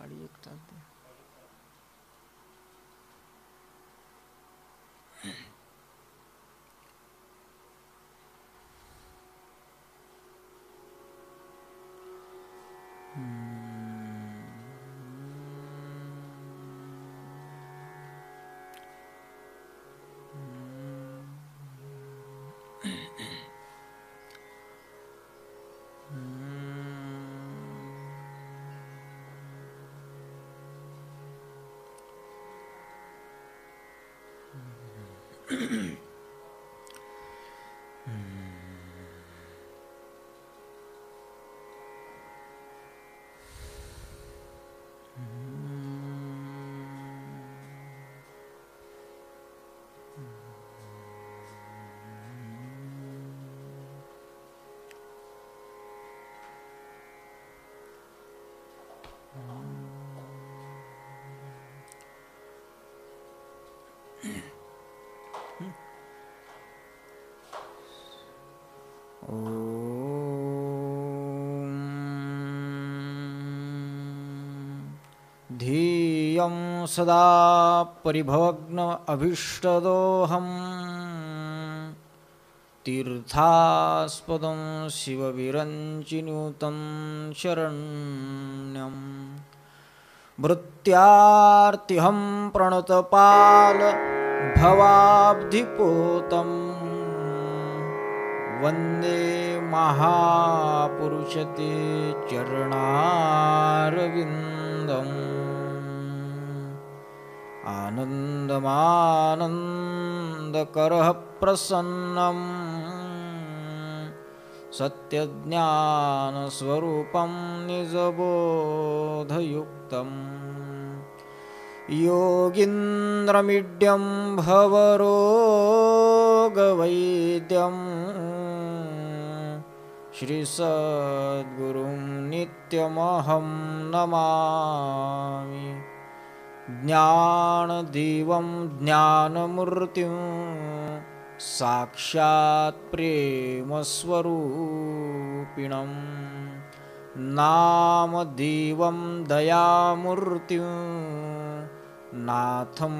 काढी एक चालते. धियं सदा परिभवग्न अभीष्टदोहम् तीर्थास्पदं शिवविरञ्चिनुतं शरण्यं मृत्यार्तिहं प्रणतपाल भवाब्धिपोतं वन्दे महापुरुषते चरणारविन्दम् आनन्दमानन्दकरः प्रसन्नं सत्यज्ञानस्वरूपं निजबोधयुक्तं योगीन्द्रमीड्यं भवरोगवैद्यं श्रीसद्गुरुं नित्यमहं नमामि. ज्ञानदीवं ज्ञानमूर्तिं साक्षात् प्रेमस्वरूपिणं नामदीवं दयामूर्तिं नाथं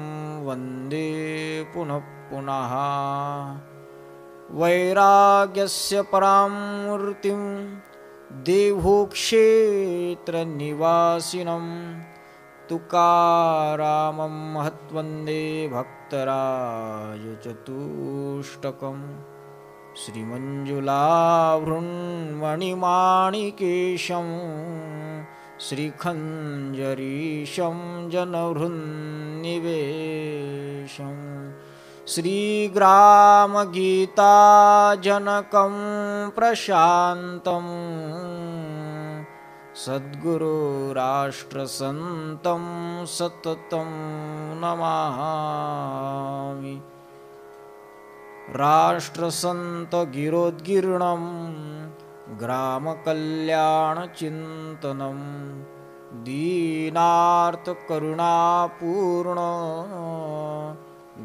वन्दे पुनः पुनः. वैराग्यस्य परां मूर्तिं देवक्षेत्रनिवासिनं तुकारामं महत्वन्दे भक्तराजचतुष्टकं श्रीमञ्जुलाभृन्मणिमाणिकेशं श्रीखञ्जरीशं जनहृन्निवेशं श्रीग्रामगीताजनकं प्रशान्तं सद्गुरुराष्ट्रसन्तं सततं नमामि. राष्ट्रसन्तगिरोद्गीर्णं ग्रामकल्याणचिन्तनं दीनार्तकरुणापूर्ण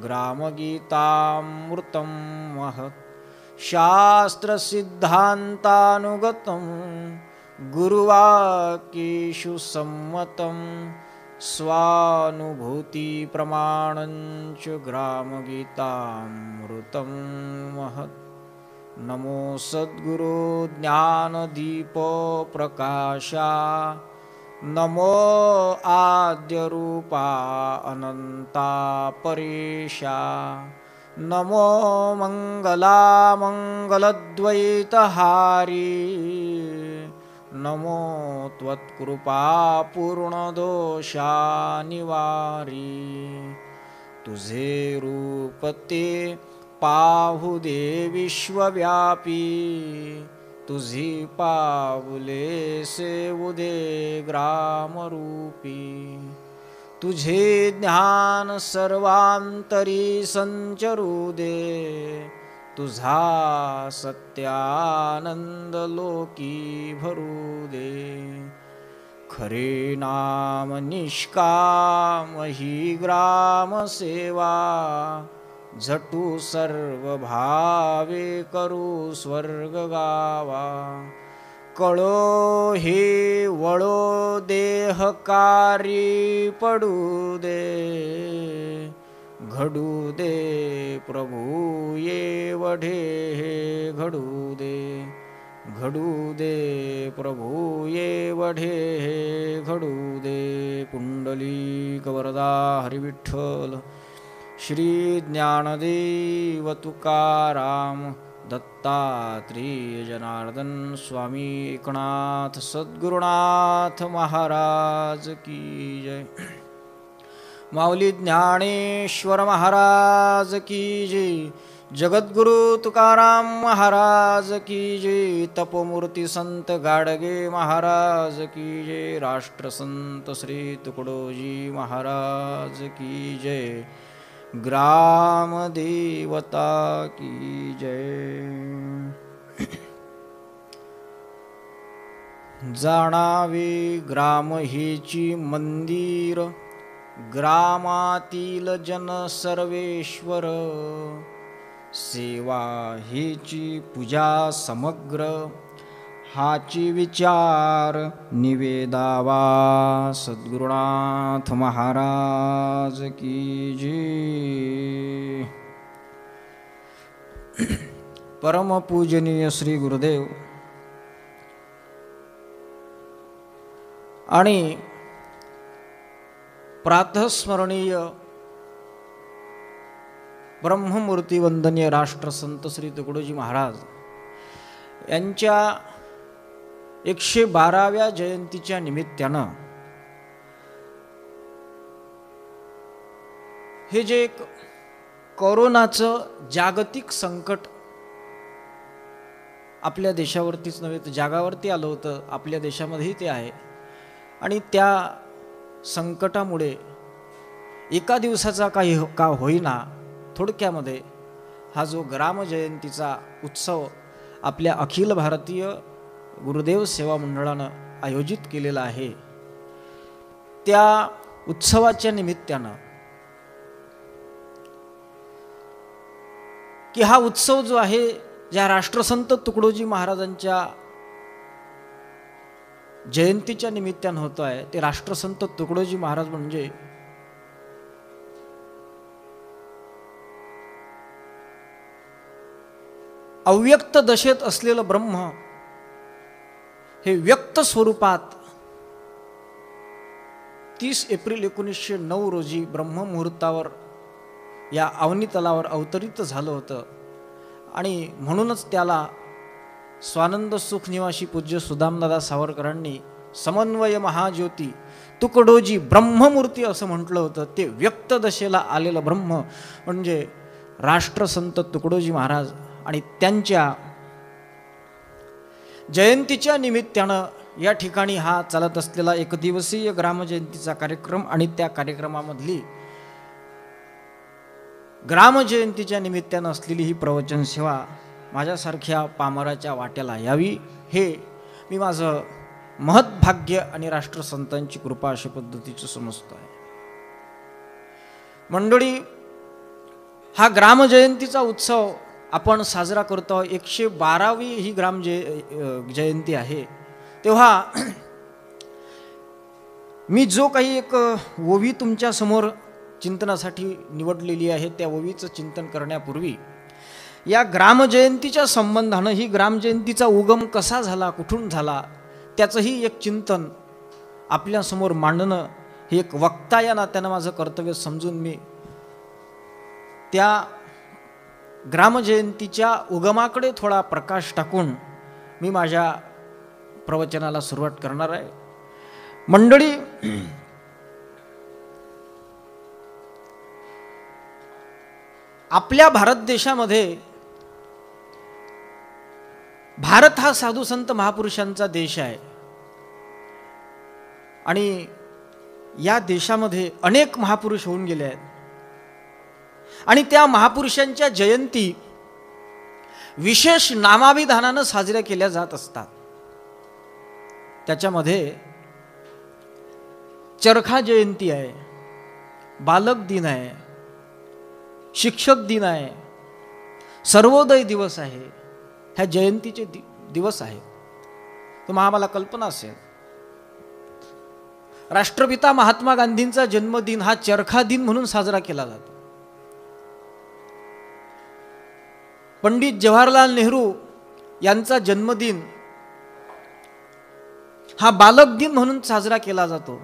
ग्रामगीतामृतं महत् शास्त्रसिद्धान्तानुगतं गुरुवाक्येषु सम्मतं स्वानुभूतिप्रमाणञ्च ग्रामगीतामृतं महत्. नमो सद्गुरो ज्ञानदीपो प्रकाशा नमो आद्यरूपा अनन्ता परेशा नमो मङ्गलामङ्गलद्वैतहारी नमो त्वत्कृपापूर्णदोषानिवारी. तुझे रूप ते पाहुदे विश्वव्यापी तुझी पावले सेवुदे ग्रामरूपी. तुझे ज्ञान सर्वांतरी संचरुदे तुझा सत्यानंद लोकी भरुदे. खरे नाम निष्काम ही ग्राम सेवा झटू सर्व भावे करू स्वर्ग गावा. कळो हे वळो देहकारी पडू दे, घडू दे प्रभू येवढे हे घडू दे, घडू दे प्रभू येवढे हे घडू दे. पुंडलिक वरदा हरिविठ्ठल, श्री ज्ञानदेव तुकाराम, दत्तात्रेय जनार्दन स्वामी एकनाथ सद्गुरुनाथ महाराज की जय. माऊली ज्ञानेश्वर महाराज की जय. जगद्गुरु तुकाराम महाराज की जय. तपोमूर्ती संत गाडगे महाराज की जय. राष्ट्रसंत श्री तुकडोजी महाराज की जय. ग्राम देवता की जय. जाणावे ग्राम हेची मंदिर, ग्रामातील जन सर्वेश्वर, सेवा हेची पूजा समग्र, हाची विचार निवेदावा. सद्गुरुनाथ महाराज की जय. परमपूजनीय श्री गुरुदेव आणि प्रातःस्मरणीय ब्रह्ममूर्ती वंदनीय राष्ट्रसंत श्री तुकडोजी महाराज यांच्या 112व्या जयंतीच्या निमित्तानं हे जे एक कोरोनाचं जागतिक संकट आपल्या देशावरतीच नव्हे तर जगावरती आलं होतं, आपल्या देशामध्येही ते आहे. आणि त्या संकटामुळे एका दिवसाचा काही का होईना, थोडक्यामध्ये हा जो ग्रामजयंतीचा उत्सव आपल्या अखिल भारतीय गुरुदेव सेवा मंडळानं आयोजित केलेला आहे, त्या उत्सवाच्या निमित्तानं की हा उत्सव जो आहे ज्या राष्ट्रसंत तुकडोजी महाराजांच्या जयंतीच्या निमित्तानं होतो आहे, ते राष्ट्रसंत तुकडोजी महाराज म्हणजे अव्यक्त दशेत असलेलं ब्रह्म हे व्यक्त स्वरूपात 30 एप्रिल 1909 रोजी ब्रह्ममुहूर्तावर या अवनी तलावर अवतरित झालं होतं. आणि म्हणूनच त्याला स्वानंद सुख निवासी पूज्य सुदामदादा सावरकरांनी समन्वय महाज्योती तुकडोजी ब्रह्ममूर्ती असं म्हटलं होतं. ते व्यक्त दशेला आलेलं ब्रह्म म्हणजे राष्ट्रसंत तुकडोजी महाराज. आणि त्यांच्या जयंतीच्या निमित्तानं या ठिकाणी हा चालत असलेला एकदिवसीय ग्रामजयंतीचा कार्यक्रम आणि त्या कार्यक्रमामधली ग्रामजयंतीच्या निमित्तानं असलेली ही प्रवचन सेवा माझ्यासारख्या पामराच्या वाट्याला यावी, हे मी माझं महत्भाग्य आणि राष्ट्रसंतांची कृपा अशा पद्धतीचं समजतो आहे. मंडळी, हा ग्रामजयंतीचा उत्सव आपण साजरा करतो. 112वी ही जयंती आहे. तेव्हा मी जो काही एक ओवी तुमच्या समोर चिंतनासाठी निवडलेली आहे, त्या ओवीचं चिंतन करण्यापूर्वी या ग्रामजयंतीच्या संबंधानं ही ग्रामजयंतीचा उगम कसा झाला, कुठून झाला, त्याचंही एक चिंतन आपल्यासमोर मांडणं हे एक वक्ता या नात्यानं माझं कर्तव्य समजून मी त्या ग्रामजयंतीच्या उगमाकडे थोडा प्रकाश टाकून मी माझ्या प्रवचनाला सुरुवात करणार आहे. मंडळी, आपल्या भारत देशामध्ये भारत हा साधू संत महापुरुषांचा देश आहे. आणि या देशामध्ये अनेक महापुरुष होऊन गेले आहेत. आणि त्या महापुरुषांच्या जयंती विशेष नामाभिधानानं साजऱ्या केल्या जात असतात. त्याच्यामध्ये चरखा जयंती आहे, बालक दिन आहे, शिक्षक दिन आहे, सर्वोदय दिवस आहे. ह्या जयंतीचे दिवस आहेत. तुम्हाला आम्हाला कल्पना असेल, राष्ट्रपिता महात्मा गांधींचा जन्मदिन हा चरखा दिन म्हणून साजरा केला जातो. पंडित जवाहरलाल नेहरू यांचा जन्मदिन हा बालक दिन म्हणून साजरा केला जातो.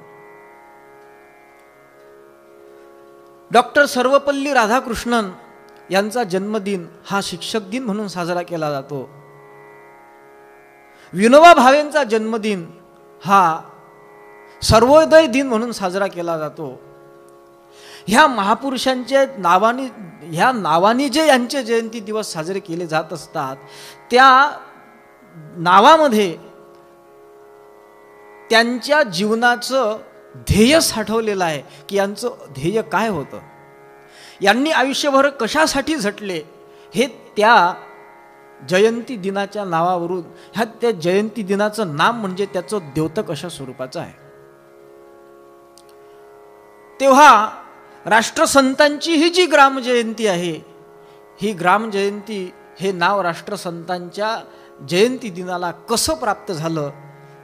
डॉक्टर सर्वपल्ली राधाकृष्णन यांचा जन्मदिन हा शिक्षक दिन म्हणून साजरा केला जातो. विनोबा भावेंचा जन्मदिन हा सर्वोदय दिन म्हणून साजरा केला जातो. ह्या महापुरुषांच्या नावाने जे यांचे जयंती दिवस साजरे केले जात असतात, त्या नावामध्ये त्यांच्या जीवनाचं ध्येय साठवलेलं आहे की यांचं ध्येय काय होतं, यांनी आयुष्यभर कशासाठी झटले, हे त्या जयंती दिनाच्या नावावरून, त्या जयंती दिनाचं नाम म्हणजे त्याचं द्योतक अशा स्वरूपाचं आहे. तेव्हा राष्ट्रसंतांची ही जी ग्रामजयंती आहे, ही ग्रामजयंती हे नाव राष्ट्रसंतांच्या जयंती दिनाला कसं प्राप्त झालं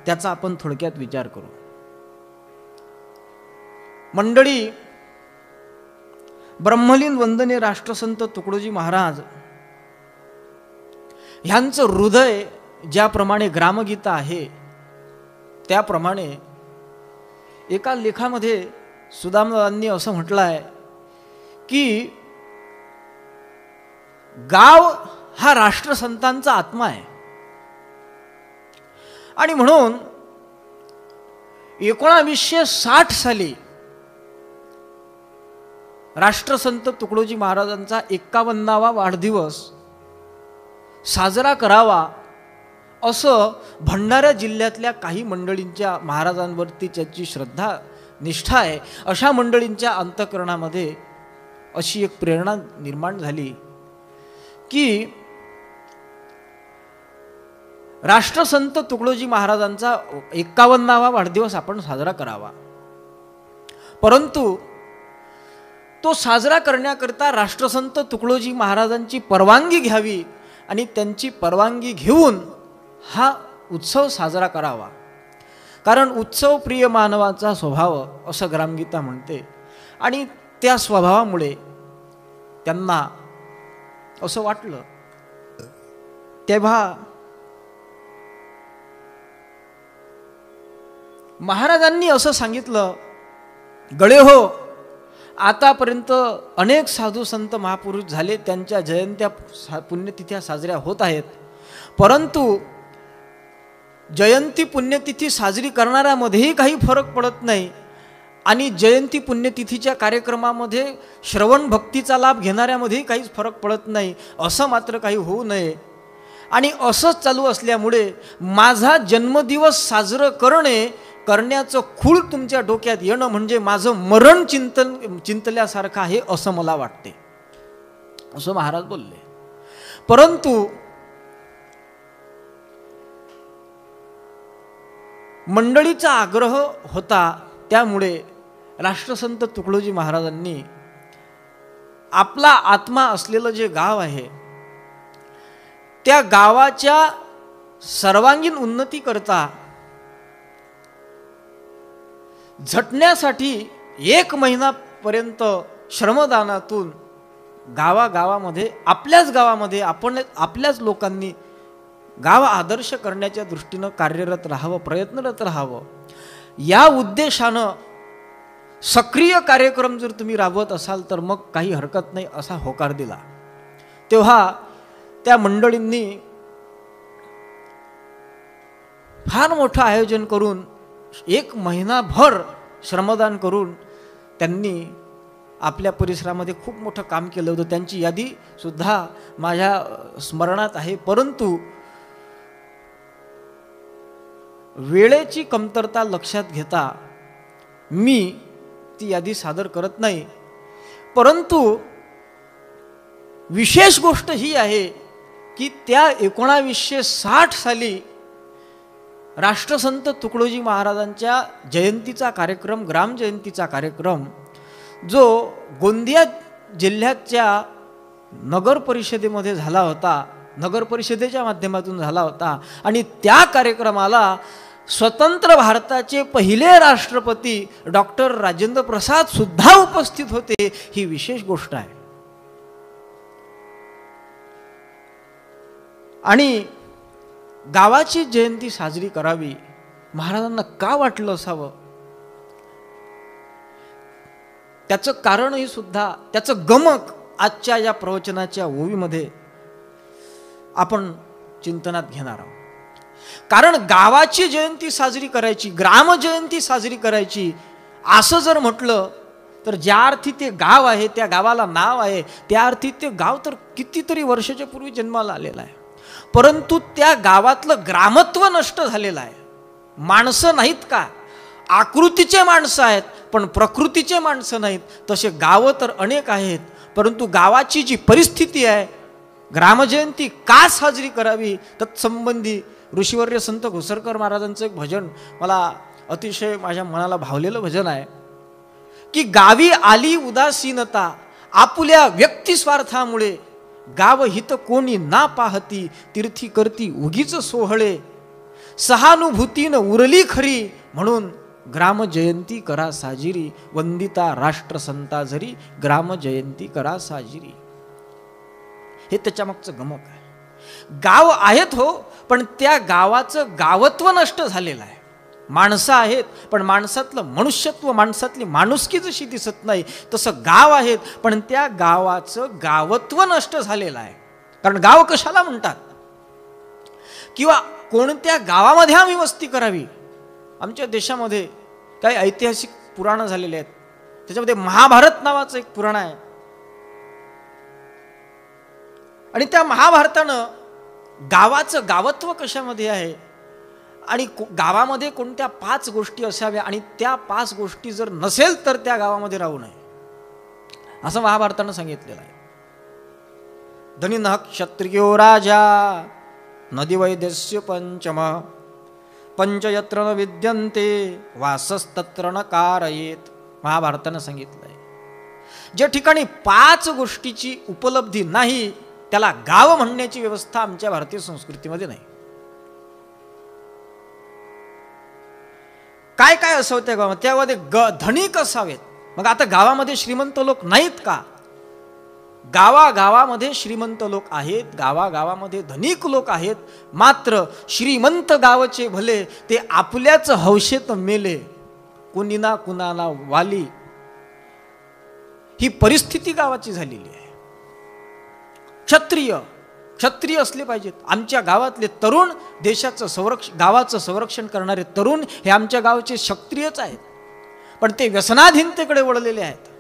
त्याचा आपण थोडक्यात विचार करू. मंडळी, ब्रह्मलीन वंदनीय राष्ट्रसंत तुकडोजी महाराज ह्यांचं हृदय ज्याप्रमाणे ग्रामगीता आहे, त्याप्रमाणे एका लेखामध्ये सुदामदादांनी असं म्हटलं आहे की गाव हा राष्ट्रसंतांचा आत्मा आहे. आणि म्हणून 1960 साली राष्ट्रसंत तुकडोजी महाराजांचा 51वा वाढदिवस साजरा करावा असं भंडारा जिल्ह्यातल्या काही मंडळींच्या, महाराजांवरती ज्याची श्रद्धा निष्ठा आहे अशा मंडळींच्या अंतःकरणामध्ये अशी एक प्रेरणा निर्माण झाली की राष्ट्रसंत तुकडोजी महाराजांचा 51वा वाढदिवस आपण साजरा करावा. परंतु तो साजरा करण्याकरता राष्ट्रसंत तुकडोजी महाराजांची परवानगी घ्यावी आणि त्यांची परवानगी घेऊन हा उत्सव साजरा करावा. कारण उत्सव प्रिय मानवाचा स्वभाव असं ग्रामगीता म्हणते. आणि त्या स्वभावामुळे त्यांना असं वाटलं. तेव्हा महाराजांनी असं सांगितलं, गळे हो, आतापर्यंत अनेक साधू संत महापुरुष झाले, त्यांच्या जयंत्या पुण्यतिथ्या साजऱ्या होत आहेत, परंतु जयंती पुण्यतिथी साजरी करणाऱ्यामध्येही काही फरक पडत नाही आणि जयंती पुण्यतिथीच्या कार्यक्रमामध्ये श्रवण भक्तीचा लाभ घेणाऱ्यामध्येही काहीच फरक पडत नाही. असं मात्र काही होऊ नये. आणि असंच चालू असल्यामुळे माझा जन्मदिवस साजरं करण्याचं खूळ तुमच्या डोक्यात येणं म्हणजे माझं मरण चिंतल्यासारखं आहे असं मला वाटते, असं महाराज बोलले. परंतु मंडळीचा आग्रह होता, त्यामुळे राष्ट्रसंत तुकडोजी महाराजांनी आपला आत्मा असलेलं जे गाव आहे त्या गावाच्या सर्वांगीण उन्नती करता झटण्यासाठी 1 महिनापर्यंत श्रमदानातून गावागावामध्ये, आपल्याच गावामध्ये आपल्याच लोकांनी गाव आदर्श करण्याच्या दृष्टीनं कार्यरत राहावं, प्रयत्नरत राहावं. या उद्देशानं सक्रिय कार्यक्रम जर तुम्ही राबवत असाल तर मग काही हरकत नाही असा होकार दिला. तेव्हा त्या मंडळींनी फार मोठं आयोजन करून 1 महिनाभर श्रमदान करून त्यांनी आपल्या परिसरामध्ये खूप मोठं काम केलं होतं. त्यांची यादी सुद्धा माझ्या स्मरणात आहे. परंतु वेळेची कमतरता लक्षात घेता मी ती यादी सादर करत नाही. परंतु विशेष गोष्ट ही आहे की त्या 1960 साली राष्ट्रसंत तुकडोजी महाराजांच्या जयंतीचा कार्यक्रम, ग्रामजयंतीचा कार्यक्रम, जो गोंदिया जिल्ह्याच्या नगर परिषदेमध्ये झाला होता, नगर परिषदेच्या माध्यमातून झाला होता आणि त्या कार्यक्रमाला स्वतंत्र भारताचे पहिले राष्ट्रपती डॉक्टर राजेंद्र प्रसाद सुद्धा उपस्थित होते. ही विशेष गोष्ट आहे. आणि गावाची जयंती साजरी करावी महाराजांना का वाटलं असावं, त्याचं कारणही सुद्धा, त्याचं गमक आजच्या या प्रवचनाच्या ओवीमध्ये आपण चिंतनात घेणार आहोत. कारण गावाची जयंती साजरी करायची, ग्राम जयंती साजरी करायची असं जर म्हटलं तर ज्या अर्थी ते गाव आहे, त्या गावाला नाव आहे, त्या अर्थी ते गाव तर कितीतरी वर्षाच्या पूर्वी जन्माला आलेलं आहे. परंतु त्या गावातलं ग्रामत्व नष्ट झालेलं आहे. माणसं नाहीत का, आकृतीचे माणसं आहेत पण प्रकृतीचे माणसं नाहीत. तसे गावं तर अनेक आहेत, परंतु गावाची जी परिस्थिती आहे, ग्रामजयंती का साजरी करावी तत्संबंधी ऋषीवर्य संत घोसरकर महाराजांचं एक भजन मला अतिशय माझ्या मनाला भावलेलं भजन आहे की गावी आली उदासीनता आपुल्या व्यक्तिस्वार्थामुळे, गाव हित कोणी ना पाहती तीर्थी करती उगीच सोहळे, सहानुभूतीनं उरली खरी म्हणून ग्राम जयंती करा साजिरी, वंदिता राष्ट्रसंता जरी ग्राम जयंती करा साजिरी. हे त्याच्या मागचं गमक आहे. गाव आहेत हो, पण त्या गावाचं गावत्व नष्ट झालेलं आहे. माणसं आहेत पण माणसातलं मनुष्यत्व, माणसातली माणुसकी जशी दिसत नाही तसं गाव आहेत पण त्या गावाचं गावत्व नष्ट झालेलं आहे. कारण गाव कशाला म्हणतात किंवा कोणत्या गावामध्ये आम्ही वस्ती करावी. आमच्या देशामध्ये काही ऐतिहासिक पुराणं झालेले आहेत. त्याच्यामध्ये महाभारत नावाचं एक पुराण आहे आणि त्या महाभारतानं गावाचं गावत्व कशामध्ये आहे आणि गावामध्ये कोणत्या 5 गोष्टी असाव्या आणि त्या 5 गोष्टी जर नसेल तर त्या गावामध्ये राहू नये असं महाभारतानं सांगितलेलं आहे. धनिनः क्षत्रियो राजा नदी वैद्यस्य पंचम पंचयत्र न विद्यन्ते वासस्तत्र न कारयेत. महाभारतानं सांगितलं आहे ज्या ठिकाणी 5 गोष्टीची उपलब्धी नाही त्याला गाव म्हणण्याची व्यवस्था आमच्या भारतीय संस्कृतीमध्ये नाही. काय काय असावं त्या गावामध्ये, त्यामध्ये धनिक असावेत. मग आता गावामध्ये श्रीमंत लोक नाहीत का? गावागावामध्ये श्रीमंत लोक आहेत, गावागावामध्ये धनिक लोक आहेत. मात्र श्रीमंत गावचे भले ते आपल्याच हौशेत मेले, कुणी ना कुणाला वाली, ही परिस्थिती गावाची झालेली आहे. क्षत्रिय असले पाहिजेत. आमच्या गावातले तरुण देशाचं गावाचं संरक्षण करणारे तरुण हे आमच्या गावचे क्षत्रियच आहेत, पण ते व्यसनाधीनतेकडे वळलेले आहेत,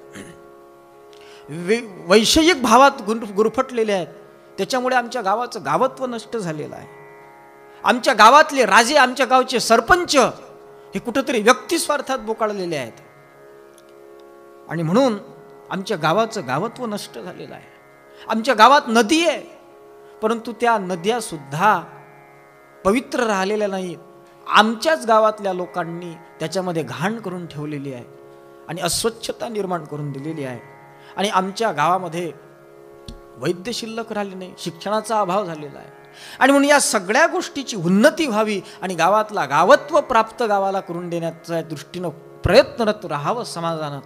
वैषयिक भावात गुरफटलेले आहेत. त्याच्यामुळे आमच्या गावाचं गावत्व नष्ट झालेलं आहे. आमच्या गावातले राजे, आमच्या गावचे सरपंच हे कुठेतरी व्यक्तिस्वार्थात बोकाळलेले आहेत आणि म्हणून आमच्या गावाचं गावत्व नष्ट झालेलं आहे. आमच्या गावात नदी आहे परंतु त्या नद्या सुद्धा पवित्र राहिलेल्या नाहीत. आमच्याच गावातल्या लोकांनी त्याच्यामध्ये घाण करून ठेवलेली आहे आणि अस्वच्छता निर्माण करून दिलेली आहे. आणि आमच्या गावामध्ये वैद्य शिल्लक राहिले नाही, शिक्षणाचा अभाव झालेला आहे. आणि म्हणून या सगळ्या गोष्टीची उन्नती व्हावी आणि गावातला गावत्व प्राप्त गावाला करून देण्याच्या दृष्टीनं प्रयत्नरत राहावं समाजानं,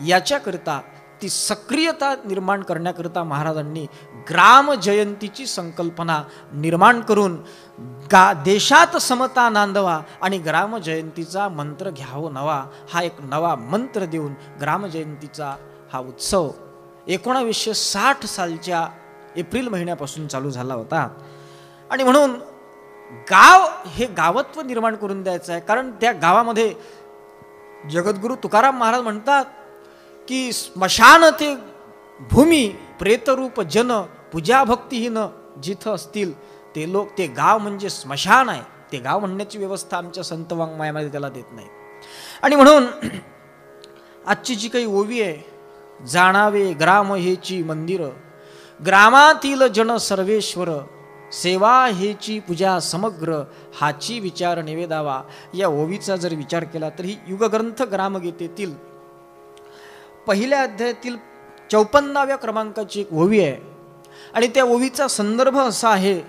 याच्याकरिता ती सक्रियता निर्माण करण्याकरिता महाराजांनी ग्राम जयंतीची संकल्पना निर्माण करून देशात समता नांदवा आणि ग्राम जयंतीचा मंत्र घ्यावं नवा, हा एक नवा मंत्र देऊन ग्राम जयंतीचा हा उत्सव 1960 सालच्या एप्रिल महिन्यापासून चालू झाला होता. आणि म्हणून गाव हे गावत्व निर्माण करून द्यायचं आहे. कारण त्या गावामध्ये जगद्गुरु तुकाराम महाराज म्हणतात की स्मशान ते भूमी प्रेतरूप जन पूजा भक्तीहीन जिथं असतील ते लोक, ते गाव म्हणजे स्मशान आहे. ते गाव म्हणण्याची व्यवस्था आमच्या संत वाङ्मयामध्ये त्याला देत नाही. आणि म्हणून आजची जी काही ओवी आहे, जाणावे ग्राम हेची मंदिर, ग्रामातील जन सर्वेश्वर, सेवा हेची पूजा समग्र, हाची विचार निवेदावा, या ओवीचा जर विचार केला तर ही युगग्रंथ ग्रामगीतेतील पहिल्या अध्यायातील 54व्या क्रमांकाची एक ओवी आहे. आणि त्या ओवीचा संदर्भ असा आहे,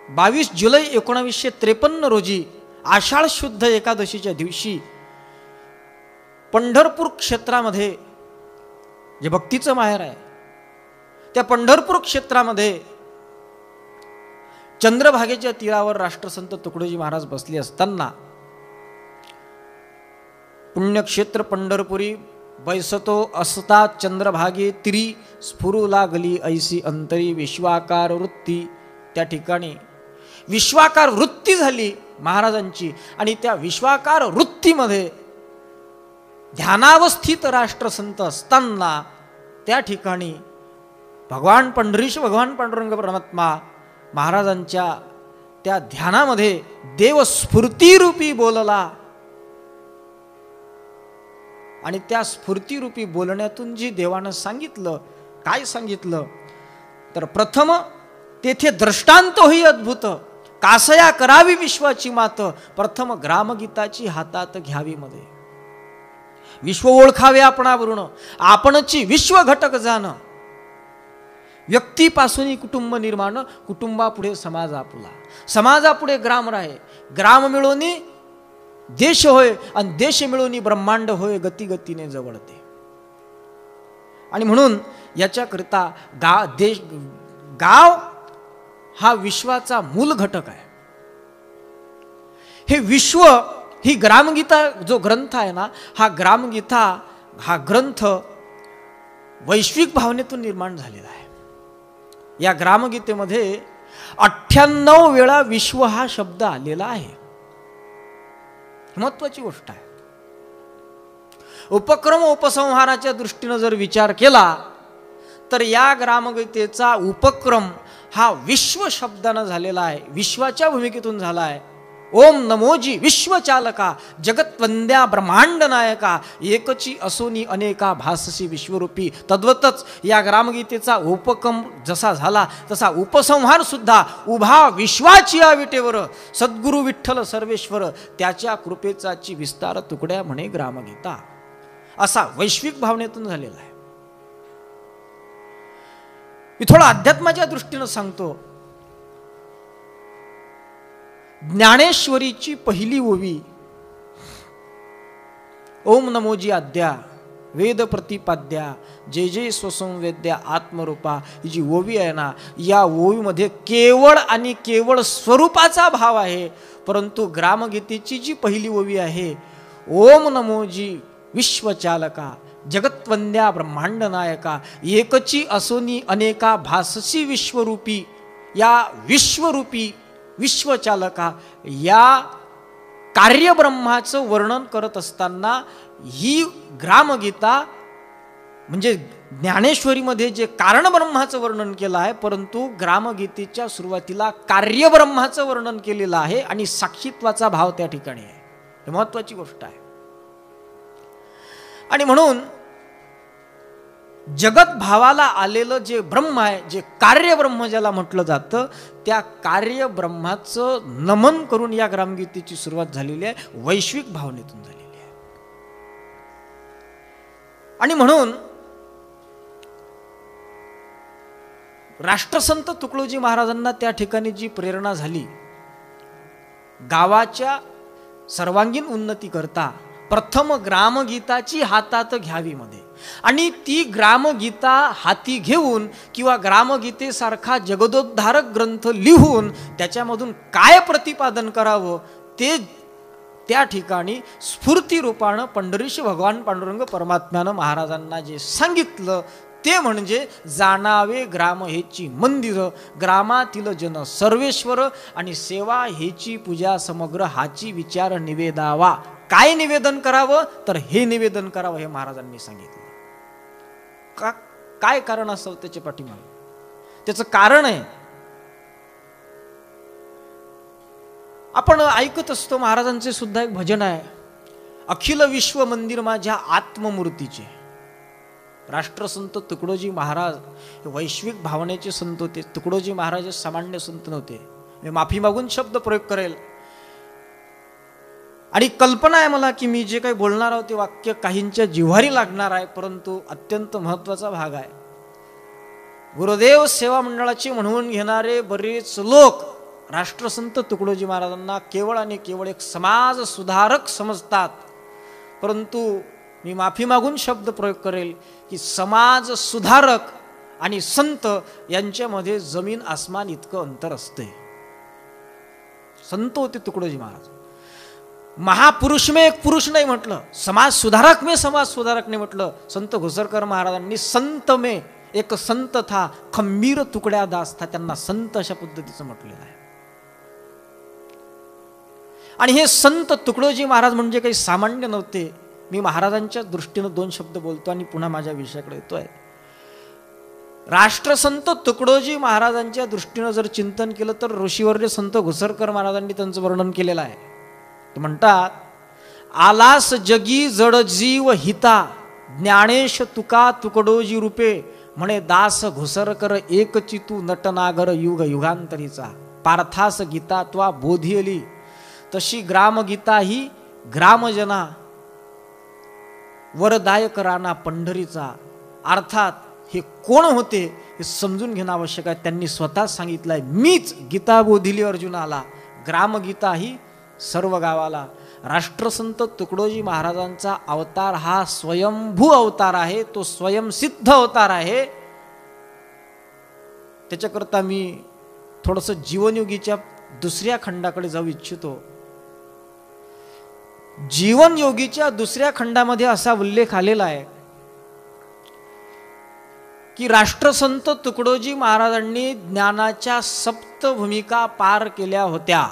22 जुलै 1953 रोजी आषाढ शुद्ध एकादशीच्या दिवशी पंढरपूर क्षेत्रामध्ये, जे भक्तीचं माहेर आहे, त्या पंढरपूर क्षेत्रामध्ये चंद्रभागेच्या तीरावर राष्ट्रसंत तुकडोजी महाराज बसले असताना पुण्यक्षेत्र पंढरपुरी बैसतो असता चंद्रभागे तिरी स्फुरू लागली ऐसी अंतरी विश्वाकार वृत्ती. त्या ठिकाणी विश्वाकार वृत्ती झाली महाराजांची आणि त्या विश्वाकार वृत्तीमध्ये ध्यानावस्थित राष्ट्रसंत असताना त्या ठिकाणी भगवान पांडुरंग परमात्मा महाराजांच्या त्या ध्यानामध्ये देवस्फूर्तीरूपी बोलला आणि त्या स्फूर्तीरूपी बोलण्यातून जी देवानं सांगितलं, काय सांगितलं तर प्रथम तेथे दृष्टांत होई अद्भुत, कासया करावी विश्वाची मात, प्रथम ग्रामगीताची हातात घ्यावी मध्ये. विश्व ओळखावे आपणावरून, आपणची विश्व घटक जाण, व्यक्तीपासून कुटुंब निर्माण, कुटुंबापुढे समाज आपुला, समाजापुढे ग्राम राहे, ग्राम मिळवणी देश होय आणि देश मिळवणी ब्रह्मांड होय, गती गतीने जवळते. आणि म्हणून याच्याकरिता गाव हा विश्वाचा मूल घटक आहे. हे विश्व, ही ग्रामगीता जो ग्रंथ आहे ना, हा ग्रामगीता हा ग्रंथ वैश्विक भावनेतून निर्माण झालेला आहे. या ग्रामगीतेमध्ये 98 वेळा विश्व हा शब्द आलेला आहे. महत्वाची गोष्ट आहे. उपक्रम उपसंहाराच्या दृष्टीने जर विचार केला तर या ग्रामगीतेचा उपक्रम हा विश्व शब्दानं झालेला आहे, विश्वाच्या भूमिकेतून झाला आहे. ओम नमोजी विश्वचालका जगत्वंद्या ब्रह्मांड नायका एकची असोनी अनेका भाससी विश्वरूपी. तद्वतच या ग्रामगीतेचा उपक्रम जसा झाला तसा उपसंहार सुद्धा उभा विश्वाची विटेवर सद्गुरु विठ्ठल सर्वेश्वर त्याच्या कृपेचाची विस्तार तुकड्या म्हणे ग्रामगीता, असा वैश्विक भावनेतून झालेला आहे. मी थोडा अध्यात्माच्या दृष्टीने सांगतो. ज्ञानेश्वरीची पहिली ओवी ओम नमोजी आद्या वेद प्रतिपाद्या जय जय स्वसंवेद्या आत्मरूपा, ही जी ओवी आहे ना, या ओवीमध्ये केवळ आणि केवळ स्वरूपाचा भाव आहे. परंतु ग्रामगीतेची जी पहिली ओवी आहे, ओम नमोजी विश्वचालका जगत्वंद्या ब्रह्मांड नायका एकची असोनी अनेका भाससी विश्वरूपी, या विश्वरूपी विश्वचालका या कार्यब्रह्माचं वर्णन करत असताना ही ग्रामगीता म्हणजे ज्ञानेश्वरीमध्ये जे कारणब्रह्माचं वर्णन केलं आहे, परंतु ग्रामगीतेच्या सुरुवातीला कार्यब्रह्माचं वर्णन केलेलं आहे आणि साक्षीत्वाचा भाव त्या ठिकाणी आहे. ही महत्वाची गोष्ट आहे. आणि म्हणून जगत भावाला आलेलं जे ब्रह्म आहे, जे कार्यब्रह्म ज्याला म्हटलं जातं, त्या कार्यब्रह्माचं नमन करून या ग्रामगीतेची सुरुवात झालेली आहे, वैश्विक भावनेतून झालेली आहे. आणि म्हणून राष्ट्रसंत तुकडोजी महाराजांना त्या ठिकाणी जी प्रेरणा झाली, गावाच्या सर्वांगीण उन्नती करता प्रथम ग्रामगीताची हातात घ्यावी मध्ये, आणि ती ग्रामगीता हाती घेऊन किंवा ग्रामगीतेसारखा जगदोद्धारक ग्रंथ लिहून त्याच्यामधून काय प्रतिपादन करावं ते त्या ठिकाणी स्फूर्तीरूपानं पंढरीशी भगवान पांडुरंग परमात्म्यानं महाराजांना जे सांगितलं ते म्हणजे जाणावे ग्राम हेची मंदिर, ग्रामातील जन सर्वेश्वर, आणि सेवा हेची पूजा समग्र हाची विचार निवेदावा. काय निवेदन करावं तर हे निवेदन करावं हे महाराजांनी सांगितलं. काय कारण असावं त्याच्या पाठीमागे? त्याचं कारण आहे, आपण ऐकत असतो महाराजांचे सुद्धा एक भजन आहे, अखिल विश्व मंदिर माझ्या आत्ममूर्तीचे. राष्ट्रसंत तुकडोजी महाराज हे वैश्विक भावनेचे संत होते. तुकडोजी महाराज सामान्य संत नव्हते. मी माफी मागून शब्द प्रयोग करेल. आणि कल्पना आहे मला की मी जे काही बोलणार आहोत ते वाक्य काहींच्या जिव्हारी लागणार आहे, परंतु अत्यंत महत्त्वाचा भाग आहे. गुरुदेव सेवा मंडळाचे म्हणून घेणारे बरेच लोक राष्ट्रसंत तुकडोजी महाराजांना केवळ आणि केवळ एक समाज सुधारक समजतात. परंतु मी माफी मागून शब्द प्रयोग करेल की समाज सुधारक आणि संत यांच्यामध्ये जमीन आसमान इतकं अंतर असते. संत होते तुकडोजी महाराज. महापुरुष में एक पुरुष नाही म्हटलं, समाज सुधारक में समाज सुधारक नाही म्हटलं. संत घोसरकर महाराजांनी संत में एक संत था, खंबीर तुकड्या दास था, त्यांना संत अशा पद्धतीचं म्हटलेलं आहे. आणि हे संत तुकडोजी महाराज म्हणजे काही सामान्य नव्हते. मी महाराजांच्या दृष्टीनं दोन शब्द बोलतो आणि पुन्हा माझ्या विषयाकडे येतोय. राष्ट्रसंत तुकडोजी महाराजांच्या दृष्टीनं जर चिंतन केलं तर ऋषीवर्य संत घोसरकर महाराजांनी त्यांचं वर्णन केलेलं आहे. ते म्हणतात, आलास जगी जड जीव हिता, ज्ञानेश तुका तुकडोजी रूपे, म्हणे दास घोसरकर एक चितू नटनागर युग युगांतरीचा. पार्थास गीता त्वा बोधियली, तशी ग्रामगीता ही ग्रामजना, वरदायक राणा पंढरीचा. अर्थात हे कोण होते हे समजून घेणं आवश्यक आहे. त्यांनी स्वतः सांगितलंय, मीच गीता बोधिली अर्जुनाला, ग्रामगीता ही सर्व गावाला. राष्ट्रसंत तुकडोजी महाराजांचा अवतार हा स्वयंभू अवतार आहे, तो स्वयंसिद्ध अवतार आहे. त्याच्याकरता मी थोडंसं जीवनयोगीच्या दुसऱ्या खंडाकडे जाऊ इच्छितो. जीवनयोगीच्या दुसऱ्या खंडामध्ये असा उल्लेख आलेला आहे की राष्ट्रसंत तुकडोजी महाराजांनी ज्ञानाच्या सप्त भूमिका पार केल्या होत्या.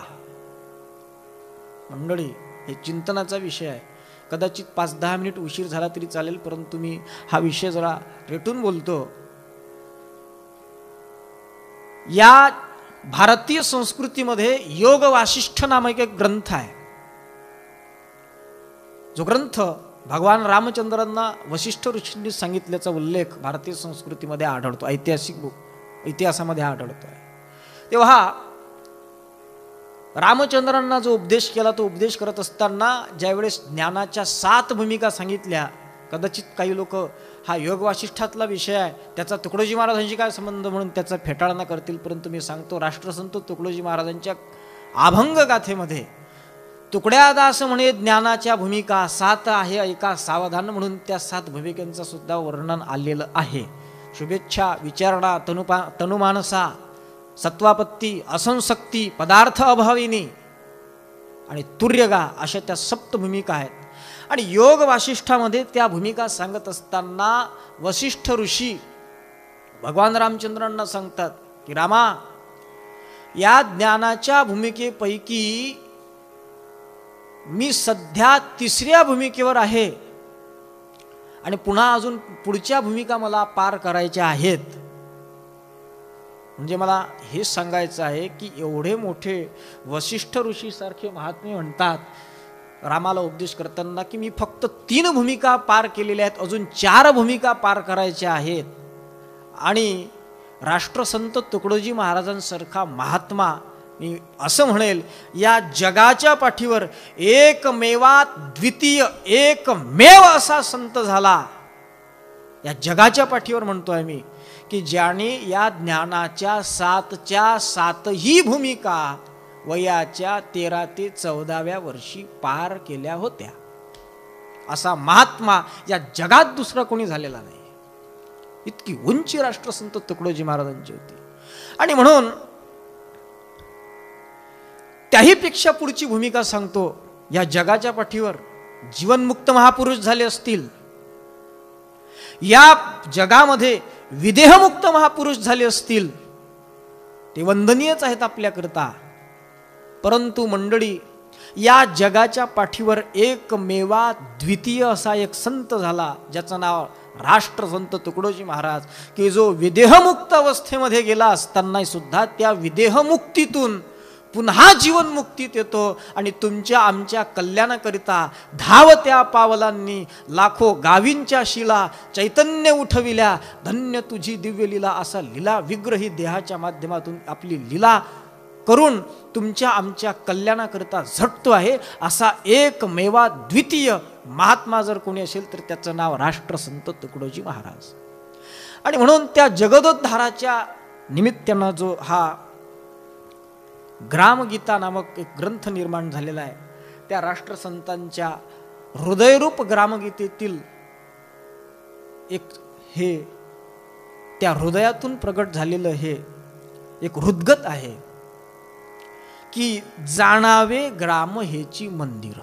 मंडळी, हे चिंतनाचा विषय आहे. कदाचित 5-10 मिनिट उशीर झाला तरी चालेल, परंतु मी हा विषय जरा रेटून बोलतो. या भारतीय संस्कृतीमध्ये योग वासिष्ठ नामक एक ग्रंथ आहे. जो ग्रंथ भगवान रामचंद्रांना वशिष्ठ ऋषींनी सांगितल्याचा उल्लेख भारतीय संस्कृतीमध्ये आढळतो, इतिहासामध्ये आढळतो आहे. तेव्हा रामचंद्रांना जो उपदेश केला, तो उपदेश करत असताना ज्यावेळेस ज्ञानाच्या 7 भूमिका सांगितल्या, कदाचित काही लोक हा योग वासिष्ठातला विषय आहे, त्याचा तुकडोजी महाराजांशी काय संबंध म्हणून त्याचा फेटाळणा करतील. परंतु मी सांगतो, राष्ट्रसंत तुकडोजी महाराजांच्या अभंग गाथेमध्ये तुकड्यादास म्हणे ज्ञानाच्या भूमिका 7 आहे, ऐका सावधान, म्हणून त्या 7 भूमिकांचं सुद्धा वर्णन आलेलं आहे. शुभेच्छा, विचारणा, तनुमानसा, सत्वापत्ती, असंशक्ती, पदार्थ अभाविनी आणि तुर्यगा अशा त्या 7 भूमिका आहेत. आणि योग वासिष्ठामध्ये त्या भूमिका सांगत असताना वसिष्ठ ऋषी भगवान रामचंद्रांना सांगतात की रामा, या ज्ञानाच्या भूमिकेपैकी मी सध्या 3ऱ्या भूमिकेवर आहे आणि पुन्हा अजून पुढच्या भूमिका मला पार करायच्या आहेत. म्हणजे मला हे सांगायचं आहे की एवढे मोठे वसिष्ठ ऋषी सारखे महात्मे म्हणतात रामाला उपदेश करताना की मी फक्त 3 भूमिका पार केलेल्या आहेत, अजून 4 भूमिका पार करायच्या आहेत. आणि राष्ट्रसंत तुकडोजी महाराजांसारखा महात्मा, मी असं म्हणेल, या जगाच्या पाठीवर एकमेवा द्वितीय एकमेव असा संत झाला. या जगाच्या पाठीवर म्हणतोय मी की ज्याने या ज्ञानाच्या 7च्या 7ही भूमिका वयाच्या 13 ते 14व्या वर्षी पार केल्या होत्या. असा महात्मा या जगात दुसरा कोणी झालेला नाही. इतकी उंची राष्ट्रसंत तुकडोजी महाराजांची होती. आणि म्हणून त्याहीपेक्षा पुढची भूमिका सांगतो. या जगाच्या पाठीवर जीवनमुक्त महापुरुष झाले असतील, या जगामध्ये विदेहमुक्त महापुरुष झाले असतील, ते वंदनीयच आहेत आपल्याकरता. परंतु मंडळी, या जगाच्या पाठीवर एकमेवा द्वितीय असा एक संत झाला, ज्याचं नाव राष्ट्रसंत तुकडोजी महाराज, की जो विदेहमुक्त अवस्थेमध्ये गेला असताना सुद्धा त्या विदेहमुक्तीतून पुन्हा जीवनमुक्तीत येतो आणि तुमच्या आमच्या कल्याणाकरिता धावत्या पावलांनी लाखो गावींच्या शिला चैतन्य उठविल्या, धन्य तुझी दिव्य लीला, असा लीला विग्रही देहाच्या माध्यमातून आपली लीला करून तुमच्या आमच्या कल्याणाकरता झटतो आहे, असा एकमेवा द्वितीय महात्मा जर कोणी असेल तर त्याचं नाव राष्ट्रसंत तुकडोजी महाराज. आणि म्हणून त्या जगदोद्धाराच्या निमित्तानं जो हा ग्रामगीता नामक एक ग्रंथ निर्माण झालेला आहे, त्या राष्ट्रसंतांच्या हृदयरूप ग्रामगीतेतील एक हे त्या हृदयातून प्रगट झालेलं हे एक हृद्गत आहे की जाणावे ग्राम हेची मंदिर.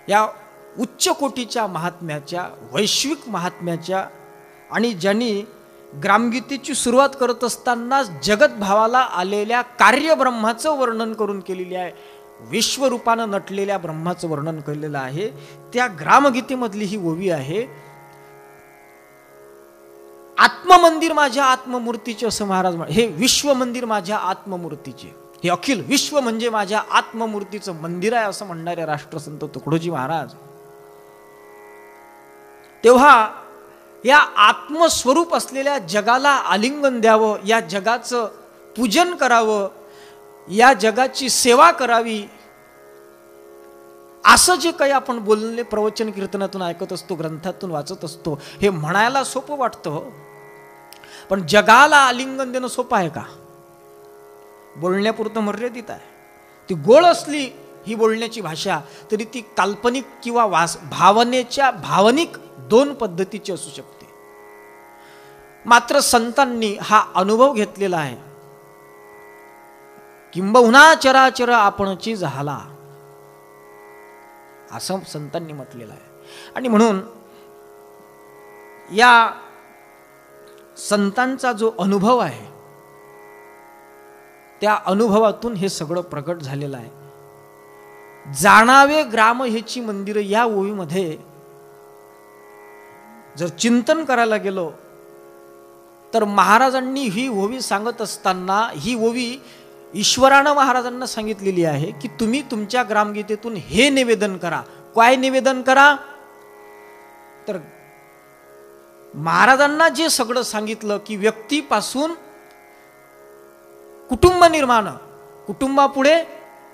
या उच्च कोटीच्या महात्म्याच्या, वैश्विक महात्म्याच्या, आणि ज्यांनी ग्रामगीतेची सुरुवात करत असताना जगत भावाला आलेल्या कार्यब्रह्माचं वर्णन करून केलेले आहे, विश्वरूपानं नटलेल्या ब्रह्माचं वर्णन केलेलं आहे, त्या ग्रामगीतेमधली ही ओवी आहे. आत्ममंदिर माझ्या आत्ममूर्तीचे असं महाराज म्हणाले. हे विश्व मंदिर माझ्या आत्ममूर्तीचे, हे अखिल विश्व म्हणजे माझ्या आत्ममूर्तीचं मंदिर आहे असं म्हणणारे राष्ट्रसंत तुकडोजी महाराज. तेव्हा या आत्मस्वरूप असलेल्या जगाला आलिंगन द्यावं, या जगाचं पूजन करावं, या जगाची सेवा करावी, असं जे काही आपण बोलले प्रवचन कीर्तनातून ऐकत असतो, ग्रंथातून वाचत असतो, हे म्हणायला सोपं वाटतं, पण जगाला आलिंगन देणं सोपं आहे का? बोलण्यापुरतं मर्यादित आहे. ती गोड असली ही बोलण्याची भाषा तरी ती काल्पनिक किंवा भावनेच्या भावनिक दोन पद्धतीची असू शकते. मात्र संतांनी हा अनुभव घेतलेला आहे, किंबहुना चराचर आपणची झाला असं संतांनी म्हटलेलं आहे. आणि म्हणून या संतांचा जो अनुभव आहे त्या अनुभवातून हे सगळं प्रकट झालेलं आहे. जाणावे ग्राम हेची मंदिर या ओवीमध्ये जर चिंतन करायला गेलो तर महाराजांनी ही ओवी सांगत असताना, ही ओवी ईश्वरानं महाराजांना सांगितलेली आहे की तुम्ही तुमच्या ग्रामगीतेतून हे निवेदन करा. काय निवेदन करा? तर महाराजांना जे सगळं सांगितलं की व्यक्तीपासून कुटुंब निर्माण, कुटुंबापुढे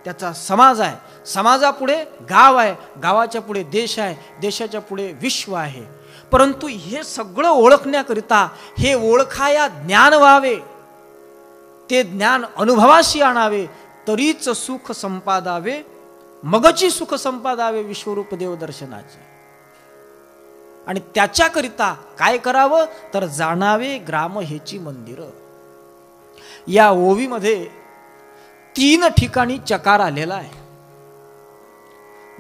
त्याचा समाज आहे, समाजापुढे गाव आहे, गावाच्या पुढे देश आहे, देशाच्या पुढे विश्व आहे. परंतु हे सगळं ओळखण्याकरिता, हे ओळखाया ज्ञान व्हावे, ते ज्ञान अनुभवाशी आणावे, तरीच सुख संपादावे, मगची सुख संपादावे विश्वरूप देव दर्शनाचे. आणि त्याच्याकरिता काय करावं? तर जाणावे ग्राम हेची मंदिर. या ओवीमध्ये 3 ठिकाणी चकार आलेला आहे.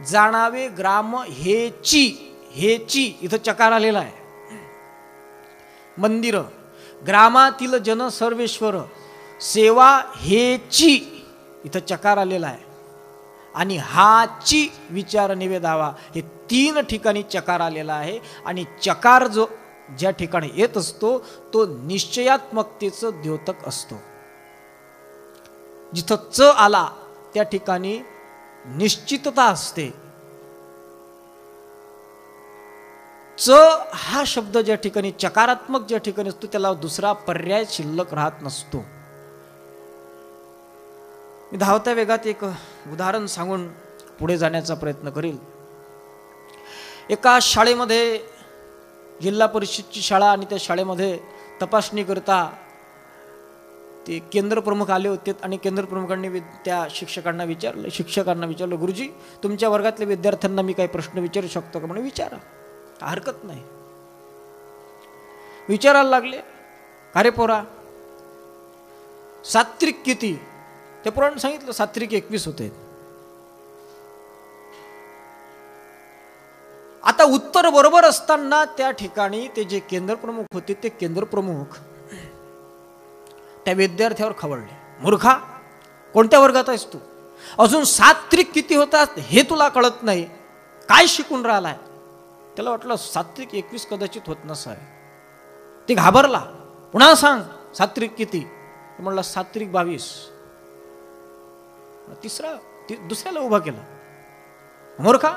जाणावे ग्राम हेची, हेची इथं चकार आलेला आहे. मंदिर, ग्रामातील जन सर्वेश्वर, सेवा हेची इथं चकार आलेला आहे. आणि हाची विचार निवेदावा, हे 3 ठिकाणी चकार आलेला आहे. आणि चकार जो ज्या ठिकाणी येत असतो तो निश्चयात्मकतेचं द्योतक असतो. जिथं च आला त्या ठिकाणी निश्चितता असते. च हा शब्द ज्या ठिकाणी चकारात्मक ज्या ठिकाणी असतो त्याला दुसरा पर्याय शिल्लक राहत नसतो. मी धावत्या वेगात एक उदाहरण सांगून पुढे जाण्याचा प्रयत्न करील. एका शाळेमध्ये, जिल्हा परिषदची शाळा, आणि त्या शाळेमध्ये तपासणी करता ते केंद्र प्रमुख आले होते. आणि केंद्र प्रमुखांनी त्या शिक्षकांना विचारलं, गुरुजी तुमच्या वर्गातल्या विद्यार्थ्यांना मी काही प्रश्न विचारू शकतो का? म्हणे विचारा, हरकत नाही. विचारायला लागले. अरे पोरा, सात्विक किती? ते पुराण सांगितलं सात्विक 21 होते. आता उत्तर बरोबर असताना त्या ठिकाणी ते जे केंद्र प्रमुख होते ते केंद्र प्रमुख त्या विद्यार्थ्यावर खवळले. मूर्खा, कोणत्या वर्गात आहेस तू? अजून सात्विक किती होतात हे तुला कळत नाही, काय शिकून राहिलाय? त्याला वाटलं सात्विक 21 कदाचित होत नसाय. ते घाबरला. पुन्हा सांग सात्विक किती? म्हणला सात्विक 22. दुसऱ्याला उभा केला. मूर्खा,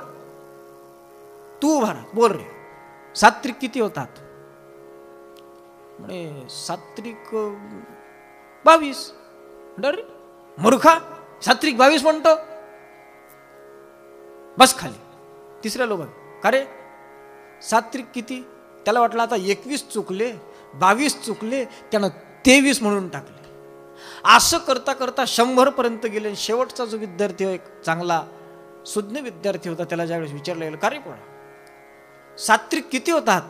तू उभा राहा, बोल रे, सात्विक किती होतात? म्हणे सात्विक 22. अरे मूर्खा, सात्विक 22 म्हणतो, बस खाली. तिसऱ्या लोक, का रे सात्विक किती? त्याला वाटलं आता 21 चुकले, 22 चुकले, त्यानं 23 म्हणून टाकले. असं करता करता 100 पर्यंत गेले. शेवटचा जो विद्यार्थी, एक चांगला सुज्ञ विद्यार्थी होता, त्याला ज्यावेळेस विचारलं गेलं, का रे पण सात्विक किती होतात?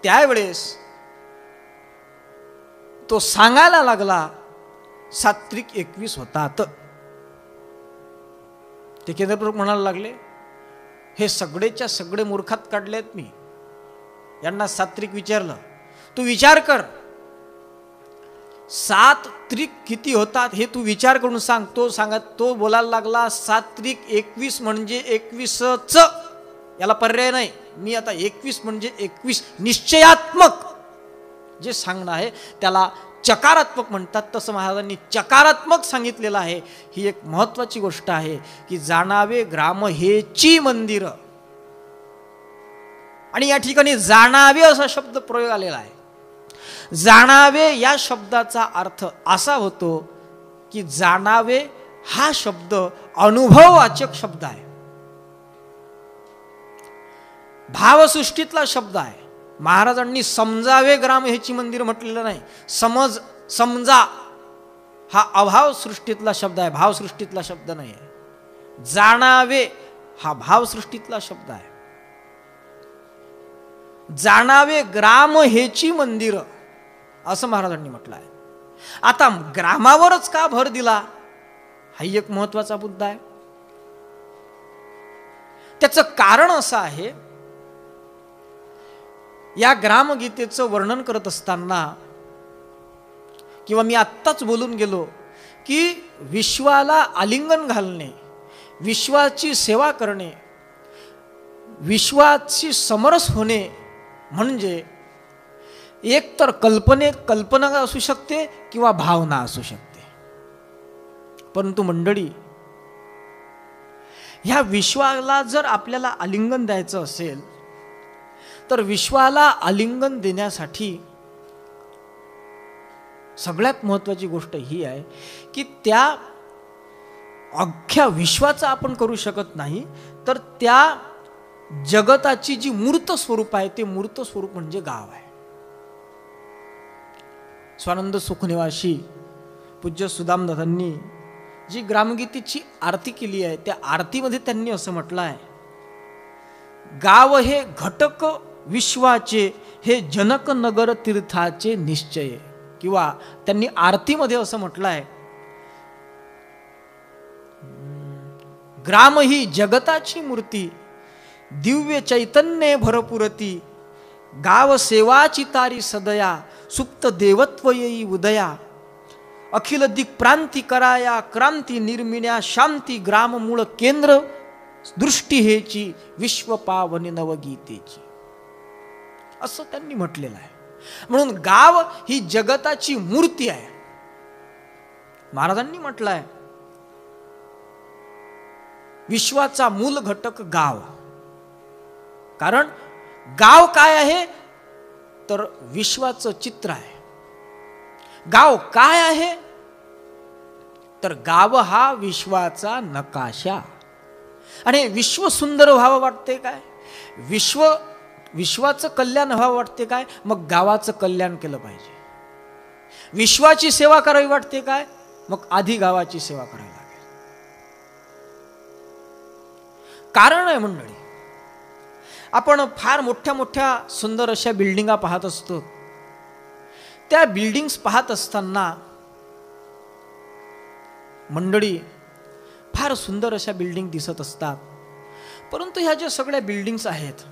त्यावेळेस तो सांगायला लागला, सात्विक 21 होतात. ते केंद्रप्रमुख म्हणायला लागले, हे सगळेच्या सगळे मूर्खात काढलेत मी. यांना सात्विक विचारलं, तू विचार कर, सात्विक किती होतात हे तू विचार करून सांग. तो बोलायला लागला, सात्विक 21 म्हणजे 21च, याला पर्याय नाही. मी आता 21 म्हणजे 21 निश्चयात्मक जे सांगणं आहे त्याला चकारात्मक म्हणतात. तसं महाराजांनी चकारात्मक सांगितलेलं आहे. ही एक महत्वाची गोष्ट आहे की जाणावे ग्राम हेची मंदिर, आणि या ठिकाणी जाणावे असा शब्द प्रयोग आलेला आहे. जाणावे या शब्दाचा अर्थ असा होतो की जाणावे हा शब्द अनुभववाचक शब्द आहे, भावसृष्टीतला शब्द आहे. महाराजांनी समजावे ग्राम हेची मंदिर म्हटलेलं नाही. समजा हा अभाव सृष्टीतला शब्द आहे, भावसृष्टीतला शब्द नाही आहे. जाणावे हा भावसृष्टीतला शब्द आहे. जाणावे ग्राम हेची मंदिर असं महाराजांनी म्हटलं आहे. आता ग्रामावरच का भर दिला, हा एक महत्वाचा मुद्दा आहे. त्याचं कारण असं आहे, या ग्रामगीतेचं वर्णन करत असताना, किंवा मी आत्ताच बोलून गेलो की विश्वाला आलिंगन घालणे, विश्वाची सेवा करणे, विश्वाची समरस होणे म्हणजे एक तर कल्पना असू शकते किंवा भावना असू शकते. परंतु मंडळी, ह्या विश्वाला जर आपल्याला आलिंगन द्यायचं असेल तर विश्वाला आलिंगन देण्यासाठी सगळ्यात महत्वाची गोष्ट ही आहे की त्या अख्ख्या विश्वाचं आपण करू शकत नाही, तर त्या जगताची जी मूर्त स्वरूप आहे ते मूर्त स्वरूप म्हणजे गाव आहे. स्वानंद सुखनिवासी पूज्य सुदामदादांनी जी ग्रामगीतेची आरती केली आहे, त्या आरतीमध्ये त्यांनी असं म्हटलं आहे, गाव हे घटक विश्वाचे, हे जनक नगर तीर्थाचे निश्चय. किंवा त्यांनी आरतीमध्ये असं म्हटलं आहे, ग्राम ही जगताची मूर्ती, दिव्य चैतन्य भरपुरती, गाव सेवाची तारी सदया, सुप्त देवत्व येई उदया, अखिल दिक्प्रांती कराया, क्रांती निर्मिण्या शांती, ग्राम मूळ केंद्र दृष्टी हेची, विश्व पावनी नवगीतेची, असं त्यांनी म्हटलेलं आहे. म्हणून गाव ही जगताची मूर्ती आहे. महाराजांनी म्हटलं आहे, विश्वाचा मूल घटक गाव. कारण गाव काय आहे तर विश्वाचं चित्र आहे. गाव काय आहे तर गाव हा विश्वाचा नकाशा. आणि विश्व सुंदर व्हावं वाटते काय, विश्वाचं कल्याण व्हावं वाटते काय, मग गावाचं कल्याण केलं पाहिजे. विश्वाची सेवा करावी वाटते काय, मग आधी गावाची सेवा करावी लागेल. कारण आहे मंडळी, आपण फार मोठ्या मोठ्या सुंदर अशा बिल्डिंगा पाहत असतो. त्या बिल्डिंग्स पाहत असताना मंडळी फार सुंदर अशा बिल्डिंग दिसत असतात. परंतु ह्या ज्या सगळ्या बिल्डिंग्स आहेत,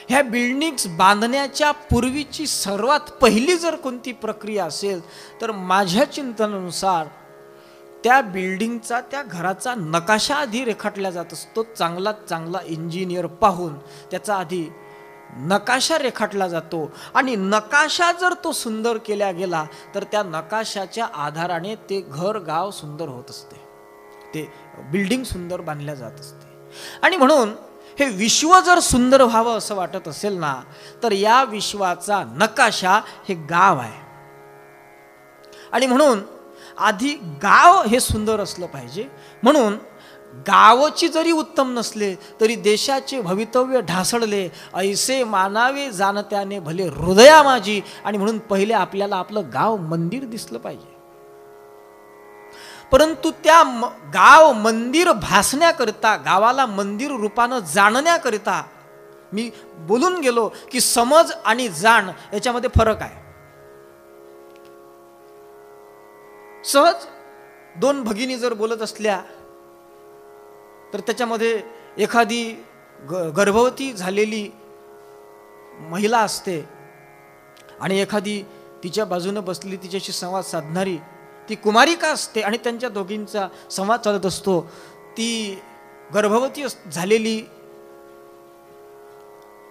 ह्या बिल्डिंग्स बांधण्याच्या पूर्वीची सर्वात पहिली जर कोणती प्रक्रिया असेल तर माझ्या चिंतनानुसार त्या बिल्डिंगचा, त्या घराचा नकाशा आधी रेखाटला जात असतो. चांगला इंजिनियर पाहून त्याचा आधी नकाशा रेखाटला जातो. आणि नकाशा जर तो सुंदर केला गेला तर त्या नकाशाच्या आधाराने ते घर गाव सुंदर होत असते, ते बिल्डिंग सुंदर बांधल्या जात असते. आणि म्हणून हे विश्व जर सुंदर व्हावं असं वाटत असेल ना, तर या विश्वाचा नकाशा हे गाव आहे. आणि म्हणून आधी गाव हे सुंदर असलं पाहिजे. म्हणून गावची जरी उत्तम नसले तरी देशाचे भवितव्य ढासळले, ऐसे मानावे जाणत्याने भले हृदया माझी. आणि म्हणून पहिले आपल्याला आपलं गाव मंदिर दिसलं पाहिजे. परंतु त्या गाव मंदिर भासण्याकरिता, गावाला मंदिर रूपानं जाणण्याकरिता मी बोलून गेलो की समज आणि जाण याच्यामध्ये फरक आहे. सहज दोन भगिनी जर बोलत असल्या तर त्याच्यामध्ये एखादी गर्भवती झालेली महिला असते आणि एखादी तिच्या बाजूने बसलेली तिच्याशी संवाद साधणारी ती कुमारिका असते आणि त्यांच्या दोघींचा संवाद चालत असतो. ती गर्भवती झालेली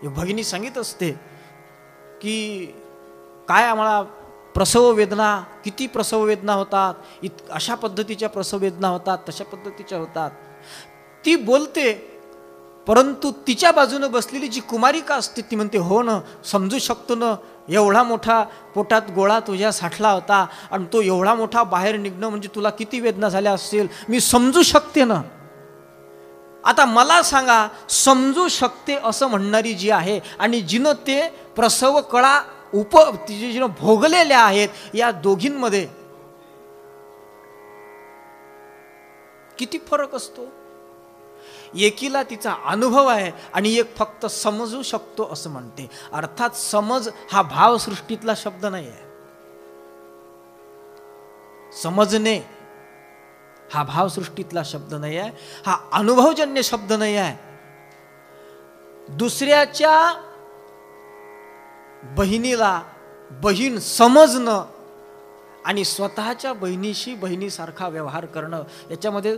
भगिनी सांगित असते की काय आम्हाला प्रसव वेदना, किती प्रसव वेदना होतात, अशा पद्धतीच्या प्रसव वेदना होतात, तशा पद्धतीच्या होतात. ती बोलते, परंतु तिच्या बाजूने बसलेली जी कुमारिका असते ती म्हणते, हो ना, समजू शकतो ना, एवढा मोठा पोटात गोळा तुझ्या साठला होता आणि तो एवढा मोठा बाहेर निघणं म्हणजे तुला किती वेदना झाल्या असतील, मी समजू शकते ना. आता मला सांगा, समजू शकते असं म्हणणारी जी आहे आणि जिनं ते प्रसव कळा जिनं भोगलेल्या आहेत, या दोघींमध्ये किती फरक असतो. एकीला तिचा अनुभव आहे आणि एक फक्त समजू शकतो असं म्हणते. अर्थात समज हा भावसृष्टीतला शब्द नाही आहे. समजणे हा भावसृष्टीतला शब्द नाही आहे, हा अनुभवजन्य शब्द नाही आहे. दुसऱ्याच्या बहिणीला बहीण समजणं आणि स्वतःच्या बहिणीसारखा व्यवहार करणं, याच्यामध्ये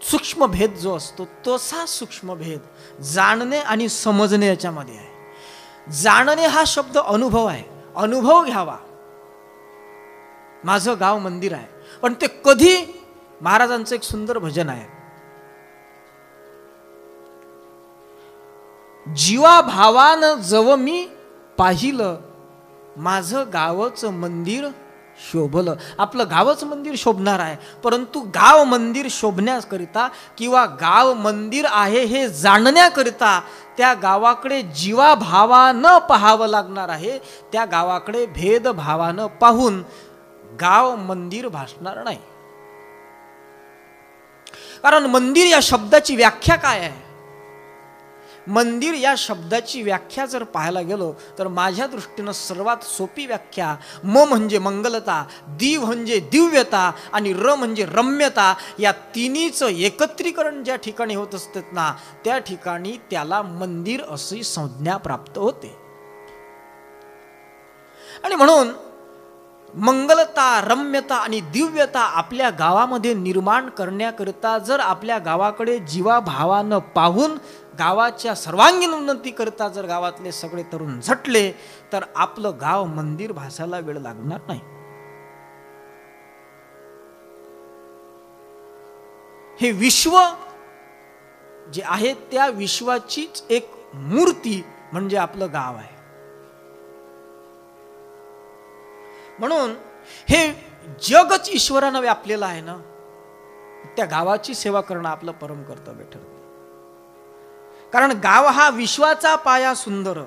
सूक्ष्म भेद जो असतो तसा सूक्ष्म भेद जाणणे आणि समजणे याच्यामध्ये आहे. जाणणे हा शब्द अनुभव आहे, अनुभव घ्यावा. माझं गाव मंदिर आहे, पण ते कधी, महाराजांचं एक सुंदर भजन आहे, जीवा भावानं जव मी पाहिलं माझं गावचं मंदिर शोभलं. आपलं गावच मंदिर शोभणार आहे, परंतु गाव मंदिर शोभण्याकरिता किंवा गाव मंदिर आहे हे जाणण्याकरिता त्या गावाकडे जीवाभावानं पाहावं लागणार आहे. त्या गावाकडे भेदभावानं पाहून गाव मंदिर भासणार नाही. कारण मंदिर या शब्दाची व्याख्या काय आहे? मंदिर या शब्दाची व्याख्या जर पाहायला गेलो तर माझ्या दृष्टीनं सर्वात सोपी व्याख्या, म म्हणजे मंगलता, दी म्हणजे दिव्यता आणि र म्हणजे रम्यता, या तिन्हीचं एकत्रीकरण ज्या ठिकाणी होत असतात ना, त्या ठिकाणी त्याला मंदिर अशी संज्ञा प्राप्त होते. आणि म्हणून मंगलता, रम्यता आणि दिव्यता आपल्या गावामध्ये निर्माण करण्याकरिता जर आपल्या गावाकडे जीवाभावानं पाहून गावाच्या सर्वांगीण उन्नती करता जर गावातले सगळे तरुण झटले तर आपलं गाव मंदिर भासायला वेळ लागणार नाही. हे विश्व जे आहे त्या विश्वाचीच एक मूर्ती म्हणजे आपलं गाव आहे. म्हणून हे जगच ईश्वरानं व्यापलेलं आहे ना, त्या गावाची सेवा करणं आपलं परम कर्तव्य ठरतं. कारण गाव हा विश्वाचा पाया सुंदर,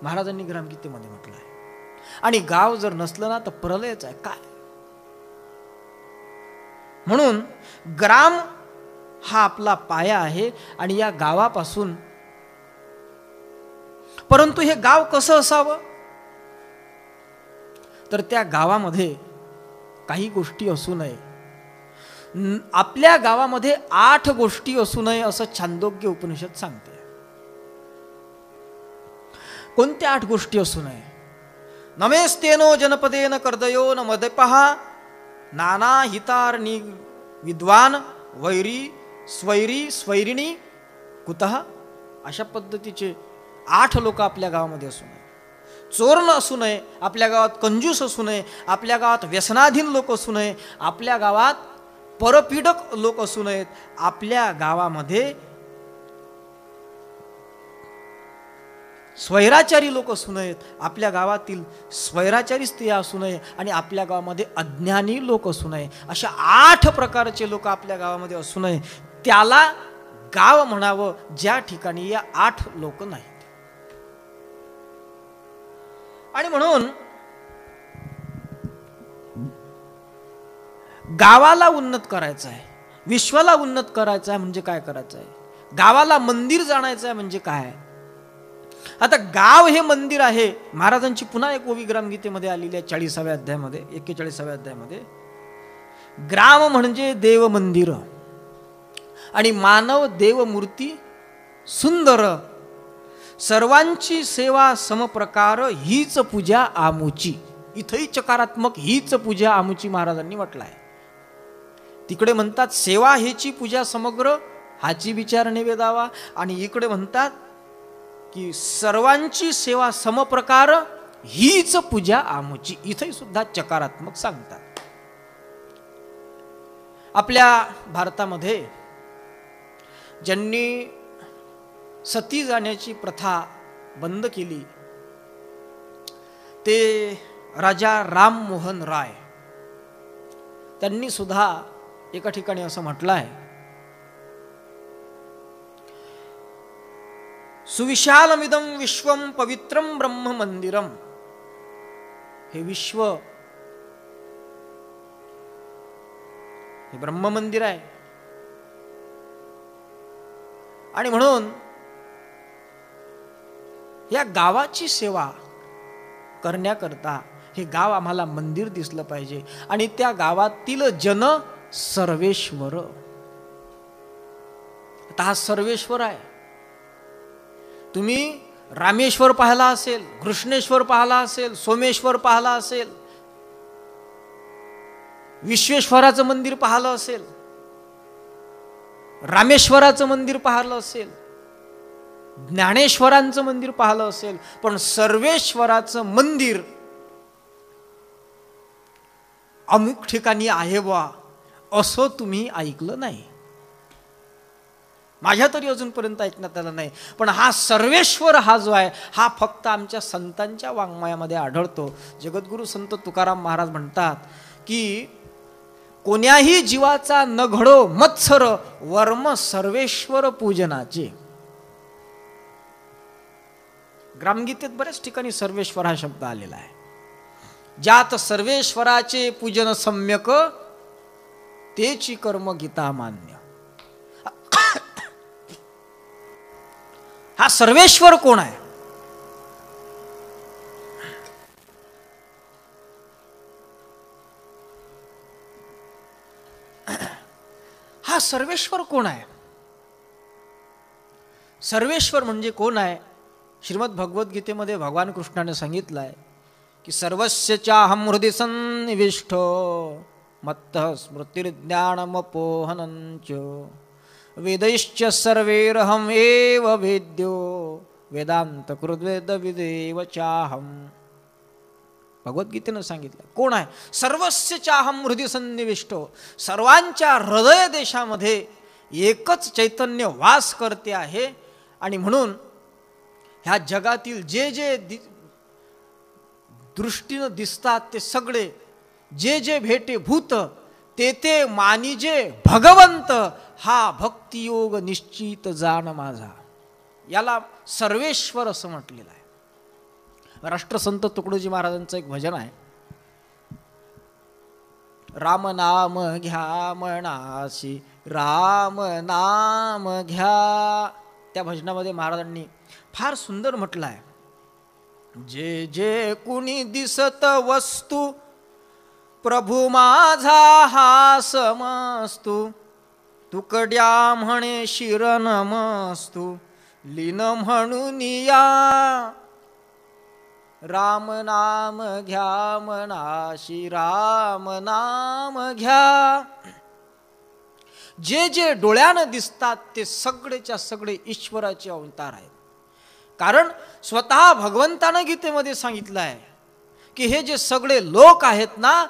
महाराजांनी ग्रामगीतेमध्ये म्हटलं आहे. आणि गाव जर नसलं ना तर प्रलयच आहे काय. म्हणून ग्राम हा आपला पाया आहे आणि या गावापासून, परंतु हे गाव कसं असावं तर त्या गावामध्ये काही गोष्टी असू नये. आपल्या गावामध्ये 8 गोष्टी असू नये असं छांदोग्य उपनिषद सांगते. कोणत्या 8 गोष्टी असू नये? नमेस्तेनो जनपदेन कर्दयो न मदपहा नाना हितारणी विद्वान वैरी स्वैरी स्वैरिणी कुतः. अशा पद्धतीचे 8 लोक आपल्या गावामध्ये असू नये. चोर असू नये, आपल्या गावात कंजूस असू नये, आपल्या गावात व्यसनाधीन लोक असू नये, आपल्या गावात परपीडक लोक असू नयेत, आपल्या गावामध्ये स्वैराचारी लोक असू नयेत, आपल्या गावातील स्वैराचारी स्त्रिया असू नये आणि आपल्या गावामध्ये अज्ञानी लोक असू नये, अशा 8 प्रकारचे लोक आपल्या गावामध्ये असू नये. त्याला गाव म्हणावं ज्या ठिकाणी या 8 लोक नाहीत. आणि म्हणून गावाला उन्नत करायचं आहे, विश्वाला उन्नत करायचं आहे म्हणजे काय करायचं आहे? गावाला मंदिर जाणायचं आहे म्हणजे काय? आता गाव हे मंदिर आहे. महाराजांची पुन्हा एक ओवी ग्रामगीतेमध्ये आलेली आहे 40व्या अध्यायामध्ये, 41व्या अध्यायामध्ये. ग्राम म्हणजे देव मंदिर आणि मानव देव मूर्ती सुंदर, सर्वांची सेवा समप्रकार, हीच पूजा आमुची. इथंही चकारात्मक हीच पूजा आमुची महाराजांनी म्हटलं आहे. तिकडे म्हणतात सेवा हेची पूजा समग्र, हाची विचार निवेदावा. आणि इकडे म्हणतात की सर्वांची सेवा समप्रकार, हीच पूजा आमुची. इथेही सुद्धा चकारात्मक सांगतात. आपल्या भारतामध्ये ज्यांनी सती जाण्याची प्रथा बंद केली ते राजा राम मोहन राय. त्यांनी सुद्धा एका ठिकाणी असं म्हटलं आहे, सुविशालमिदं विश्वं पवित्रं ब्रह्म मंदिरम. हे विश्व हे ब्रह्म मंदिर आहे. आणि म्हणून या गावाची सेवा करण्याकरता हे गाव आम्हाला मंदिर दिसलं पाहिजे. आणि त्या गावातील जन सर्वेश्वर. आता हा सर्वेश्वर आहे. तुम्ही रामेश्वर पाहिला असेल, कृष्णेश्वर पाहिला असेल, सोमेश्वर पाहिला असेल, विश्वेश्वराचं मंदिर पाहिलं असेल, रामेश्वराचं मंदिर पाहिलं असेल, ज्ञानेश्वरांचं मंदिर पाहिलं असेल, पण सर्वेश्वराचं मंदिर अमुक ठिकाणी आहे बा असं तुम्ही ऐकलं नाही. माझ्या तरी अजूनपर्यंत ऐकण्यात आलं नाही. पण हा सर्वेश्वर हा जो आहे हा फक्त आमच्या संतांच्या वाङ्मयामध्ये आढळतो. जगद्गुरु संत तुकाराम महाराज म्हणतात की कोण्याही जीवाचा न घडो मत्सर, वर्म सर्वेश्वर पूजनाचे. ग्रामगीतेत बऱ्याच ठिकाणी सर्वेश्वर हा शब्द आलेला आहे. ज्यात सर्वेश्वराचे पूजन सम्यक, तेची कर्म गीता मान्य. हा सर्वेश्वर कोण आहे? हा सर्वेश्वर कोण आहे? सर्वेश्वर म्हणजे कोण आहे? श्रीमद भगवद्गीतेमध्ये भगवान कृष्णाने सांगितलं आहे की सर्वस्य चाहं हृदि सन्निविष्टो मत्तः स्मृतिर्ज्ञानमपोहनञ्च वेदैश्च सर्वैरहम् एव वेद्यो वेदांत कृद्वेद विदेव चाहम. भगवद्गीतेनं सांगितलं कोण आहे? सर्वस्य चाहं हृदि सन्निविष्टो. सर्वांच्या हृदय देशामध्ये एकच चैतन्य वास करते आहे. आणि म्हणून ह्या जगातील जे जे दृष्टीनं दिसतात ते सगळे, जे जे भेटे भूत ते ते मानिजे भगवंत, हा भक्तियोग निश्चित जाण माझा. याला सर्वेश्वर असं म्हटलेलं आहे. राष्ट्रसंत तुकडोजी महाराजांचं एक भजन आहे, राम नाम घ्या मनासी राम नाम घ्या. त्या भजनामध्ये महाराजांनी फार सुंदर म्हटलं आहे, जे जे कुणी दिसत वस्तू प्रभू माझा हा समस्तू, तुकड्या म्हणे शिर नमस्तू लीन म्हणून या. राम नाम घ्या मनाशी राम नाम घ्या. जे जे डोळ्यानं दिसतात ते सगळेच्या सगळे ईश्वराचे अवतार आहेत. कारण स्वतः भगवंतानं गीतेमध्ये सांगितलं आहे की हे जे सगळे लोक आहेत ना,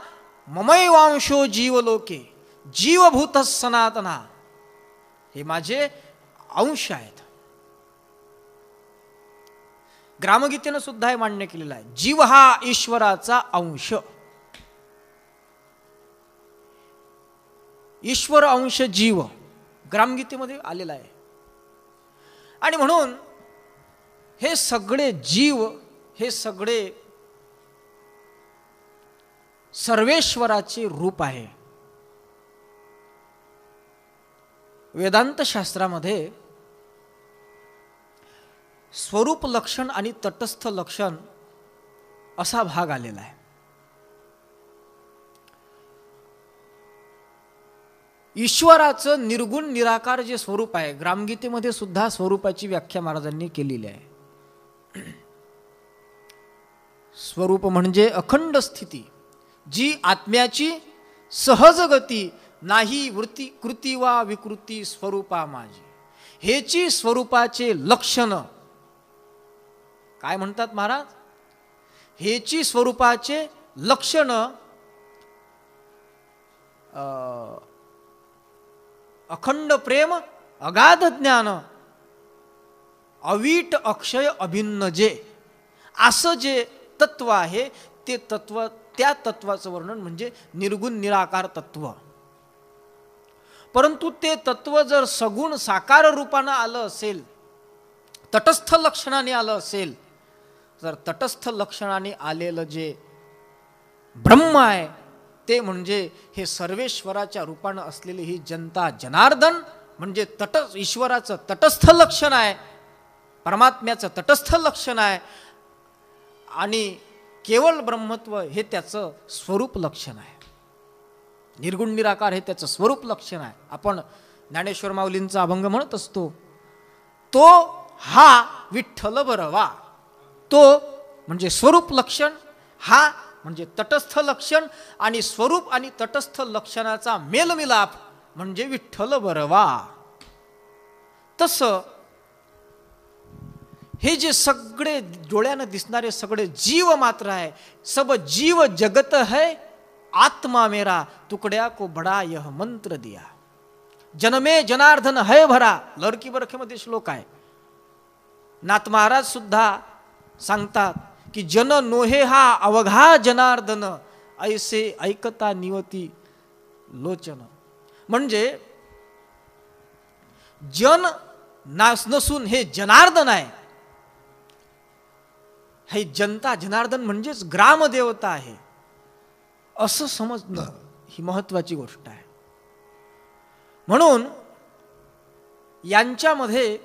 ममैवांशो जीवलोके जीवभूत सनातना, हे माझे अंश आहेत. ग्रामगीतेनं सुद्धा हे मान्य केलेलं आहे. जीव हा ईश्वराचा अंश. ईश्वर अंश जीव ग्रामगीतेमध्ये आलेला आहे. आणि म्हणून हे सगळे जीव, हे सगळे सर्वेश्वराचे रूप आहे. वेदांत शास्त्रामध्ये स्वरूप लक्षण आणि तटस्थ लक्षण असा भाग आलेला आहे. ईश्वराचं निर्गुण निराकार जे स्वरूप आहे, ग्रामगीतेमध्ये सुद्धा स्वरूपाची व्याख्या महाराजांनी केलेली आहे. स्वरूप म्हणजे अखंड स्थिती, जी आत्म्याची सहज गती, नाही वृत्ती कृती वा विकृती स्वरूपा माझी. हेची स्वरूपाचे लक्षण काय म्हणतात महाराज? हेची स्वरूपाचे लक्षण अखंड प्रेम, अगाध ज्ञान, अवीट अक्षय अभिन्न जे, असं जे तत्व आहे ते तत्व, त्या तत्वाचं वर्णन म्हणजे निर्गुण निराकार तत्व. परंतु ते तत्व जर सगुण साकार रूपानं आलं असेल, तटस्थ लक्षणाने आलं असेल, जर तटस्थ लक्षणाने आलेलं जे ब्रह्म आहे ते म्हणजे हे सर्वेश्वराच्या रूपानं असलेले ही जनता जनार्दन, म्हणजे ईश्वराचं तटस्थ लक्षण आहे, परमात्म्याचं तटस्थ लक्षण आहे, आणि केवळ ब्रह्मत्व हे त्याचं स्वरूप लक्षण आहे. निर्गुण निराकार हे त्याचं स्वरूप लक्षण आहे. आपण ज्ञानेश्वर माऊलींचा अभंग म्हणत असतो, तो हा विठ्ठल बरवा. तो म्हणजे स्वरूप लक्षण, हा म्हणजे तटस्थ लक्षण, आणि स्वरूप आणि तटस्थ लक्षणाचा मेलमिलाप म्हणजे विठ्ठल बरवा. तसं हे जे सगळे डोळ्यानं दिसणारे सगळे जीव मात्र आहे, सब जीव जगत है आत्मा मेरा, तुकड्या को बडा यह मंत्र दिया. जनमे जनार्दन है भरा, लडकी बरखेमध्ये श्लोक आहे. नाथ महाराज सुद्धा सांगतात की जन नोहे हा अवघा जनार्दन, ऐसे ऐकता निवती लोचन. म्हणजे जन नसून हे जनार्दन आहे. हे जनता जनार्दन म्हणजेच ग्रामदेवता आहे असं समजणं ही महत्वाची गोष्ट आहे. म्हणून यांच्यामध्ये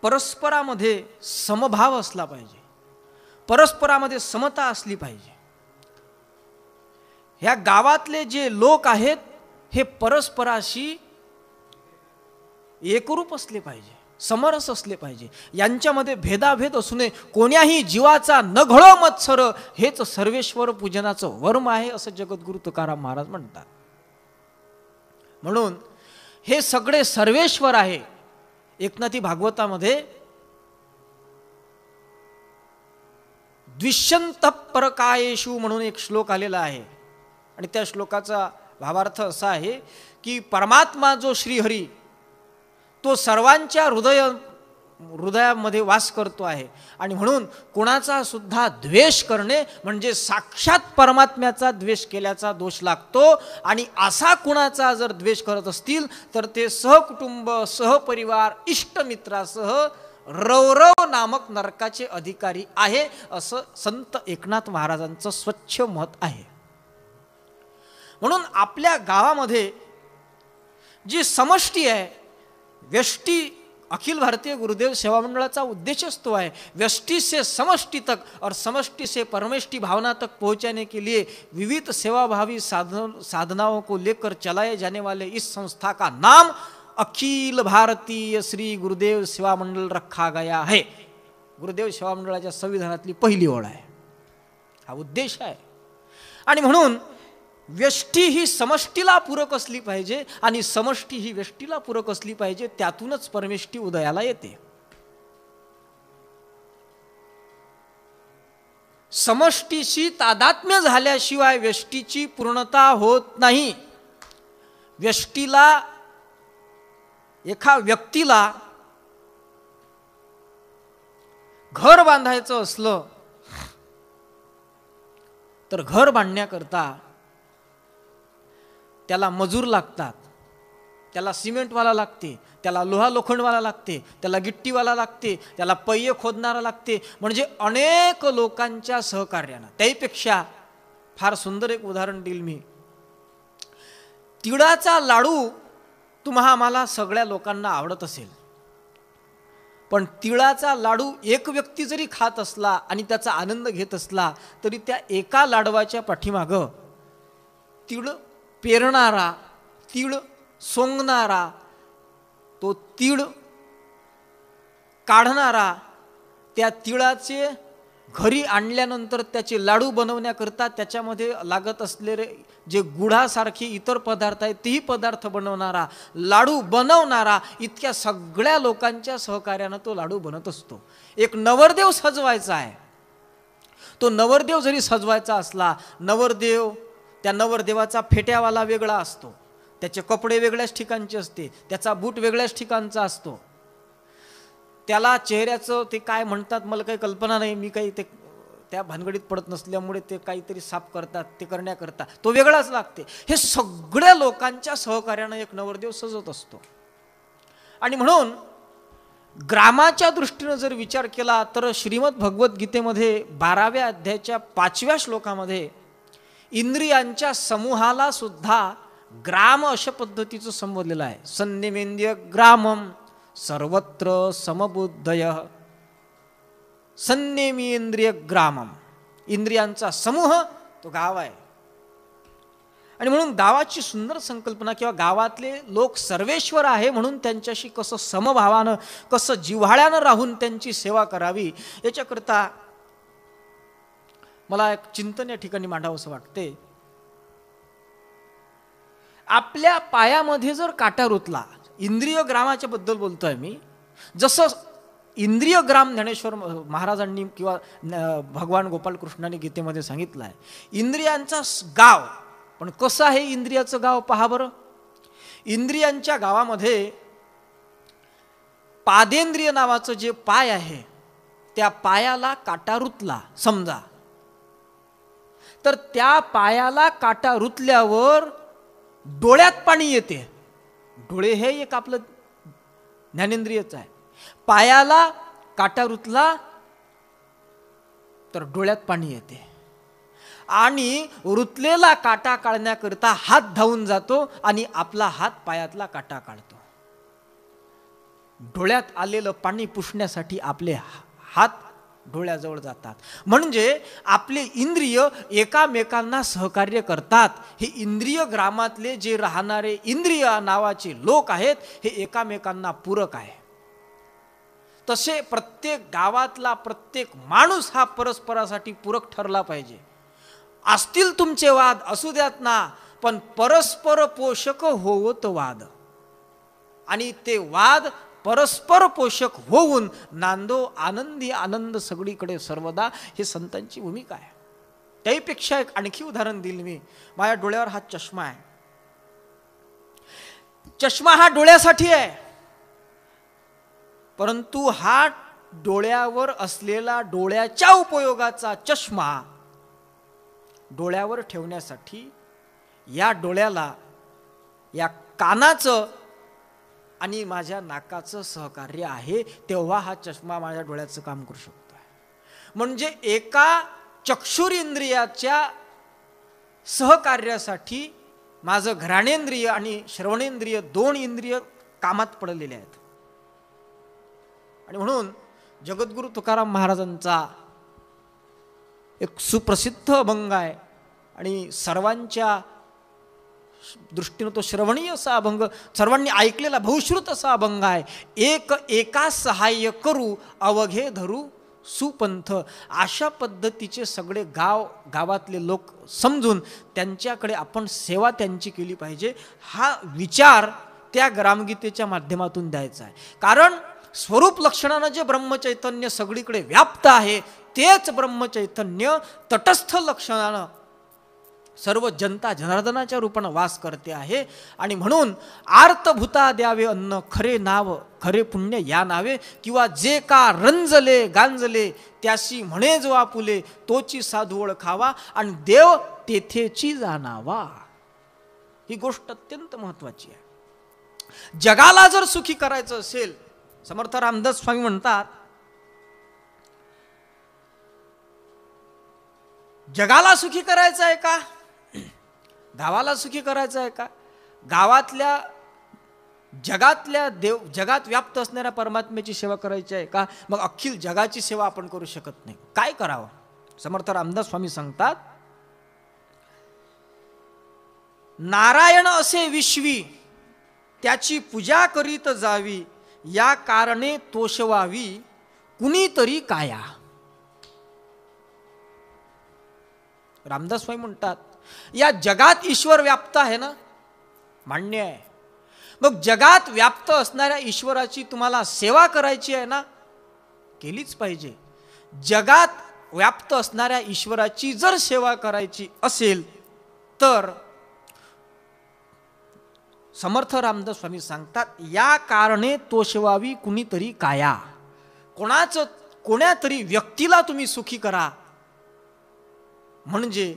परस्परामध्ये समभाव असला पाहिजे, परस्परामध्ये समता असली पाहिजे. ह्या गावातले जे लोक आहेत हे परस्पराशी एकरूप असले पाहिजे, समरस असले पाहिजे. यांच्यामध्ये भेदाभेद असू नये. कोण्याही जीवाचा न घळो मत्सर, हेच सर्वेश्वर पूजनाचं वर्म आहे असं जगद्गुरु तुकाराम महाराज म्हणतात. म्हणून हे सगळे सर्वेश्वर आहे. एकनाथी भागवतामध्ये द्विष्यंत परकायेषु म्हणून एक श्लोक आलेला आहे, आणि त्या श्लोकाचा भावार्थ असा आहे की परमात्मा जो श्रीहरी तो सर्वांच्या हृदयामध्ये वास करतो आहे, आणि म्हणून कुणाचा सुद्धा द्वेष करणे म्हणजे साक्षात परमात्म्याचा द्वेष केल्याचा दोष लागतो. आणि असा कुणाचा जर द्वेष करत असतील तर ते सहकुटुंब, सहपरिवार, इष्टमित्रासह रौरव नामक नरकाचे अधिकारी आहे असं संत एकनाथ महाराजांचं स्वच्छ मत आहे. म्हणून आपल्या गावामध्ये जी समष्टी आहे, व्यष्टी, अखिल भारतीय गुरुदेव सेवा मंडळाचा उद्देश तो है व्यष्टि से समष्टि तक और समष्टि से परमेष्टि भावना तक पहुंचाने के लिए विविध सेवाभावी साधनाओं को लेकर चलाए जाने वाले इस संस्था का नाम अखिल भारतीय श्री गुरुदेव सेवा मंडल रखा गया है. गुरुदेव सेवा मंडळाच्या संविधानातली पहिली ओळ आहे, हा उद्देश आहे. आणि म्हणून व्यष्टी ही समष्टीला पूरक असली पाहिजे आणि समष्टी ही व्यष्टीला पूरक असली पाहिजे. त्यातूनच परमेष्टी उदयाला येते. समष्टीशी तादात्म्य झाल्याशिवाय व्यष्टीची पूर्णता होत नाही. व्यष्टीला, एका व्यक्तीला घर बांधायचं असलं तर घर बांधण्याकरता त्याला मजूर लागतात, त्याला सिमेंटवाला लागते, त्याला लोहा लोखंडवाला लागते, त्याला गिट्टीवाला लागते, त्याला पय्ये खोदणारा लागते. म्हणजे अनेक लोकांच्या सहकार्यानं. त्याहीपेक्षा फार सुंदर एक उदाहरण देईल मी. तिळाचा लाडू तुम्हा आम्हाला सगळ्या लोकांना आवडत असेल, पण तिळाचा लाडू एक व्यक्ती जरी खात असला आणि त्याचा आनंद घेत असला तरी त्या एका लाडवाच्या पाठीमागं तीळ पेरणारा, तीळ सोंगणारा, तो तीळ काढणारा, त्या तिळाचे घरी आणल्यानंतर त्याचे लाडू बनवण्याकरता त्याच्यामध्ये लागत असलेले जे गुळासारखे इतर पदार्थ आहेत तेही पदार्थ बनवणारा, लाडू बनवणारा, इतक्या सगळ्या लोकांच्या सहकार्यानं तो लाडू बनत असतो. एक नवरदेव सजवायचा आहे, तो नवरदेव जरी सजवायचा असला, नवरदेव, त्या नवरदेवाचा फेट्यावाला वेगळा असतो, त्याचे कपडे वेगळ्याच ठिकाणचे असते, त्याचा बूट वेगळ्याच ठिकाणचा असतो, त्याला चेहऱ्याचं ते काय म्हणतात मला काही कल्पना नाही, मी काही ते त्या भानगडीत पडत नसल्यामुळे ते काहीतरी साफ करतात, ते करण्याकरता तो वेगळाच लागते. हे सगळ्या लोकांच्या सहकार्यानं एक नवरदेव सजत असतो. आणि म्हणून ग्रामाच्या दृष्टीनं जर विचार केला तर श्रीमद भगवद्गीतेमध्ये 12व्या अध्यायाच्या 5व्या श्लोकामध्ये इंद्रियांच्या समूहाला सुद्धा ग्राम अशा पद्धतीचं संबोधलेलं आहे. संनिमेंद्रिय ग्रामम सर्वत्र समबुद्धय. संनिमेंद्रिय ग्रामम, इंद्रियांचा समूह तो गाव आहे. आणि म्हणून गावाची सुंदर संकल्पना, किंवा गावातले लोक सर्वेश्वर आहे म्हणून त्यांच्याशी कसं समभावानं, कसं जिव्हाळ्यानं राहून त्यांची सेवा करावी, याच्याकरता मला एक चिंतन या ठिकाणी मांडावं असं वाटते. आपल्या पायामध्ये जर काटा रुतला, इंद्रिय ग्रामाच्या बद्दल बोलतोय मी, जसं इंद्रिय ग्राम ज्ञानेश्वर महाराजांनी किंवा भगवान गोपालकृष्णाने गीतेमध्ये सांगितलं आहे, इंद्रियांचा गाव. पण कसं आहे इंद्रियाचं गाव पहा बरं. इंद्रियांच्या गावामध्ये पादेंद्रिय नावाचं जे पाय आहे, त्या पायाला काटा रुतला समजा, तर त्या पायाला काटा रुतल्यावर डोळ्यात पाणी येते. डोळे हे एक आपलं ज्ञानेंद्रियच आहे. पायाला काटा रुतला तर डोळ्यात पाणी येते, आणि रुतलेला काटा काढण्याकरता हात धावून जातो आणि आपला हात पायातला काटा काढतो. डोळ्यात आलेलं पाणी पुसण्यासाठी आपले हात डोळ्याजवळ जातात. म्हणजे आपले इंद्रिय एकामेकांना सहकार्य करतात. हे इंद्रिय ग्रामातले जे राहणारे इंद्रिय नावाचे लोक आहेत, हे एकामेकांना पूरक आहे. तसे प्रत्येक गावातला प्रत्येक माणूस हा परस्परासाठी पूरक ठरला पाहिजे. असतील तुमचे वाद असू द्यात ना, पण परस्पर पोषक होवत वाद, आणि ते वाद परस्पर पोषक होऊन नांदो आनंदी आनंद सगळीकडे सर्वदा, हे संतांची भूमिका आहे. त्याहीपेक्षा एक आणखी उदाहरण दिलं मी. माझ्या डोळ्यावर हा चष्मा आहे. चष्मा हा डोळ्यासाठी आहे, परंतु हा डोळ्यावर असलेला डोळ्याच्या उपयोगाचा चष्मा डोळ्यावर ठेवण्यासाठी या डोळ्याला, या कानाचं आणि माझ्या नाकाचं सहकार्य आहे, तेव्हा हा चष्मा माझ्या डोळ्याचं काम करू शकतो. म्हणजे एका चक्षुरेंद्रियाच्या सहकार्यासाठी माझं घ्राणेंद्रिय आणि श्रवणेंद्रिय, दोन इंद्रिय कामात पडलेले आहेत. आणि म्हणून जगद्गुरु तुकाराम महाराजांचा एक सुप्रसिद्ध अभंग आहे, आणि सर्वांच्या दृष्टीनं तो श्रवणीय असा अभंग, सर्वांनी ऐकलेला बहुश्रुत असा अभंग आहे. एक एका सहाय्य करू अवघे धरू सुपंथ. अशा पद्धतीचे सगळे गावातले लोक समजून त्यांच्याकडे आपण सेवा त्यांची केली पाहिजे, हा विचार त्या ग्रामगीतेच्या माध्यमातून द्यायचा आहे. कारण स्वरूप लक्षणानं जे ब्रह्मचैतन्य सगळीकडे व्याप्त आहे, तेच ब्रह्मचैतन्य तटस्थ लक्षणानं सर्व जनता जनार्दनाच्या रूपानं वास करते आहे. आणि म्हणून आर्तभूता द्यावे अन्न, खरे नाव खरे पुण्य या नावे, किंवा जे का रंजले गांजले त्याशी म्हणे जो आपुले, तोची साधू ओळखावा आणि देव तेथेची जाणावा. ही गोष्ट अत्यंत महत्वाची आहे. जगाला जर सुखी करायचं असेल, समर्थ रामदास स्वामी म्हणतात, जगाला सुखी करायचं आहे का, गावाला सुखी करायचं आहे का, गावातल्या जगातल्या जगात व्याप्त असणाऱ्या परमात्म्याची सेवा करायची आहे का, मग अखिल जगाची सेवा आपण करू शकत नाही. काय करावं? समर्थ रामदास स्वामी सांगतात, नारायण असे विश्वी त्याची पूजा करीत जावी, या कारणे तोषवावी कुणीतरी काया. रामदास स्वामी म्हणतात, या जगात ईश्वर व्याप्त आहे ना, मान्य आहे. मग जगात व्याप्त असणाऱ्या ईश्वराची तुम्हाला सेवा करायची आहे ना, केलीच पाहिजे. जगात व्याप्त असणाऱ्या ईश्वराची जर सेवा करायची असेल तर समर्थ रामदास स्वामी सांगतात, या कारणे तोषवावी कुणीतरी काया. कोण्यातरी व्यक्तीला तुम्ही सुखी करा, म्हणजे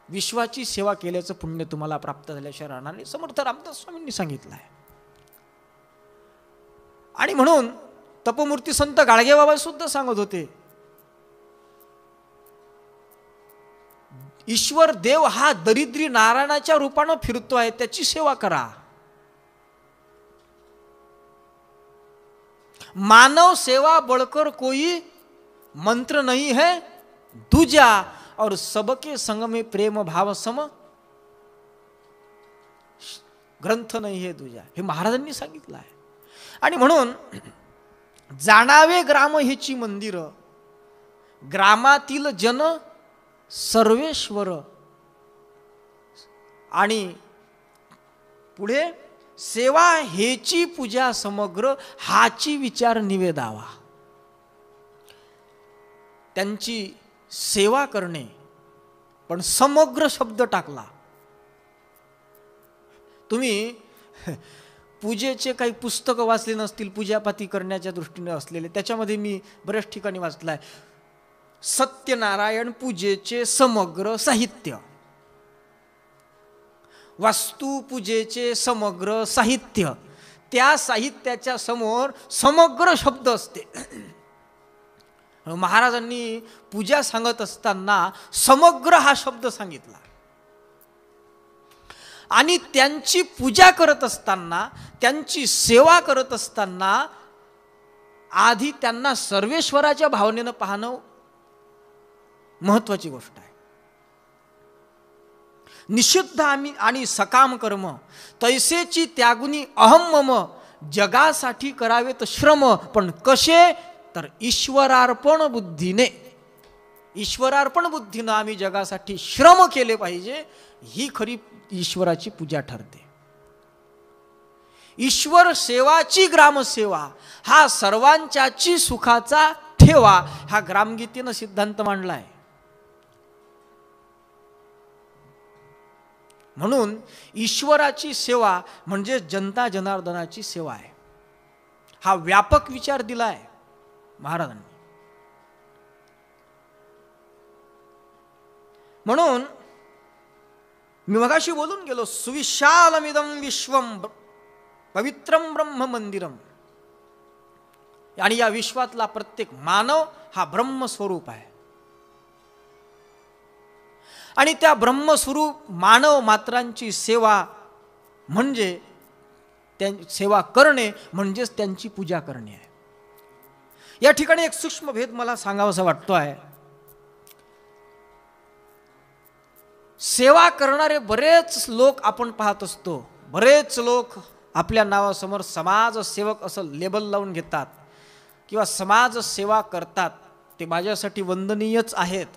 विश्वाची सेवा केल्याचं पुण्य तुम्हाला प्राप्त झाल्याशिवाय राहणार नाही, समर्थ रामदास स्वामींनी सांगितलं आहे. आणि म्हणून तपमूर्ती संत गाडगेबाबा सुद्धा सांगत होते, ईश्वर देव हा दरिद्री नारायणाच्या रूपानं फिरतो आहे, त्याची सेवा करा. मानव सेवा बढ़कर कोई मंत्र नहीं है दूजा, और सबके संग में प्रेम भाव सम ग्रंथ नाही हे दूजा. हे महाराजांनी सांगितलं आहे. आणि म्हणून जाणावे ग्राम हेची मंदिर, ग्रामातील जन सर्वेश्वर. आणि पुढे सेवा हेची पूजा समग्र, हाची विचार निवेदावा. त्यांची सेवा करणे, पण समग्र शब्द टाकला. तुम्ही पूजेचे काही पुस्तकं वाचले नसतील, पूजापाती करण्याच्या दृष्टीने असलेले, त्याच्यामध्ये मी बऱ्याच ठिकाणी वाचलाय, सत्यनारायण पूजेचे समग्र साहित्य, वास्तू पूजेचे समग्र साहित्य, त्या साहित्याच्या समोर समग्र शब्द असते. महाराजांनी पूजा सांगत असताना समग्र हा शब्द सांगितला. आणि त्यांची पूजा करत असताना, त्यांची सेवा करत असताना आधी त्यांना सर्वेश्वराच्या भावनेनं पाहणं महत्वाची गोष्ट आहे. निषिद्ध आणि सकाम कर्म तैसेची त्यागुनी अहम मम, जगासाठी करावेत श्रम, पण कसे तर ईश्वरार्पण बुद्धीने. ईश्वरार्पण बुद्धीनं आम्ही जगासाठी श्रम केले पाहिजे, ही खरी ईश्वराची पूजा ठरते. ईश्वर सेवाची ग्रामसेवा, हा सर्वांच्याची सुखाचा ठेवा, हा ग्रामगीतेनं सिद्धांत मांडलाय. म्हणून ईश्वराची सेवा म्हणजे जनता जनार्दनाची सेवा आहे. हा व्यापक विचार दिलाय महाराजांनी. म्हणून मी मगाशी बोलून गेलो, सुविशालमिदं विश्वम पवित्रम ब्रह्म मंदिरम. आणि या विश्वातला प्रत्येक मानव हा ब्रह्मस्वरूप आहे. आणि त्या ब्रह्मस्वरूप मानव मात्रांची सेवा म्हणजे सेवा करणे, म्हणजेच त्यांची पूजा करणे आहे. या ठिकाणी एक सूक्ष्म भेद मला सांगावासा वाटतो आहे. सेवा करणारे बरेच लोक आपण पाहत असतो. बरेच लोक आपल्या नावासमोर समाजसेवक असं लेबल लावून घेतात किंवा समाज सेवा करतात. ते माझ्यासाठी वंदनीयच आहेत.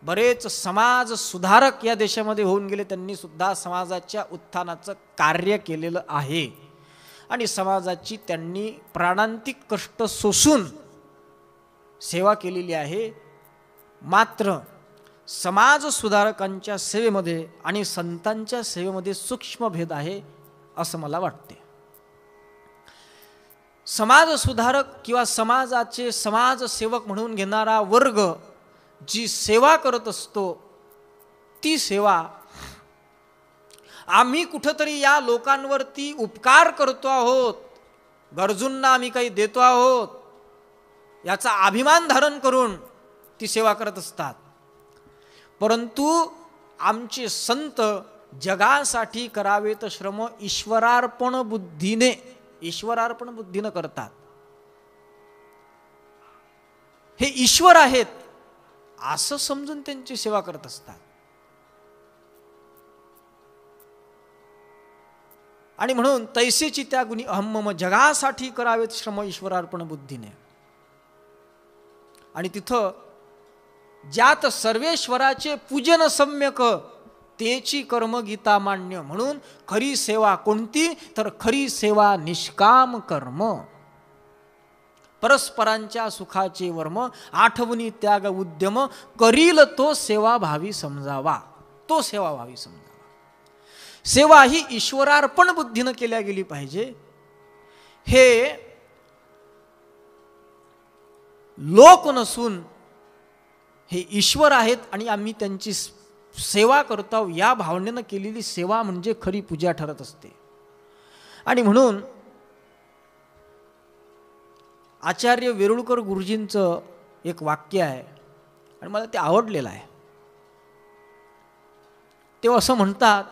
बरेच समाज सुधारक या देशामध्ये होऊन गेले, त्यांनी सुद्धा समाजाच्या उत्थानाचं कार्य केलेलं आहे आणि समाजाची त्यांनी प्राणांतिक कष्ट सोसून सेवा केलेली आहे. मात्र समाज सुधारकांच्या सेवेमध्ये आणि संतांच्या सेवेमध्ये सूक्ष्म भेद आहे असं मला वाटते. समाज सुधारक किंवा समाजाचे समाजसेवक म्हणून घेणारा वर्ग जी सेवा करत असतो, ती सेवा आम्ही कुठंतरी या लोकांवरती उपकार करतो आहोत, गरजूंना आम्ही काही देतो आहोत याचा अभिमान धारण करून ती सेवा करत असतात. परंतु आमचे संत जगासाठी करावेत श्रम ईश्वरार्पण बुद्धीने करतात. हे ईश्वर आहेत असं समजून त्यांची सेवा करत असतात. आणि म्हणून तैसेची त्या गुणी अहम जगासाठी करावेत श्रम ईश्वरार्पण बुद्धीने. आणि तिथं ज्यात सर्वेश्वराचे पूजन सम्यक तेची कर्म गीता मान्य. म्हणून खरी सेवा कोणती, तर खरी सेवा निष्काम कर्म, परस्परांच्या सुखाचे वर्म, आठवणी त्याग उद्यम, करील तो सेवाभावी समजावा. तो सेवाभावी समजावा. सेवा ही ईश्वरार्पण बुद्धीनं केल्या गेली पाहिजे. हे लोक नसून हे ईश्वर आहेत आणि आम्ही त्यांची सेवा करतो या भावनेनं केलेली सेवा म्हणजे खरी पूजा ठरत असते. आणि म्हणून आचार्य वेरुळकर गुरुजींचं एक वाक्य आहे आणि मला ते आवडलेलं आहे. ते असं म्हणतात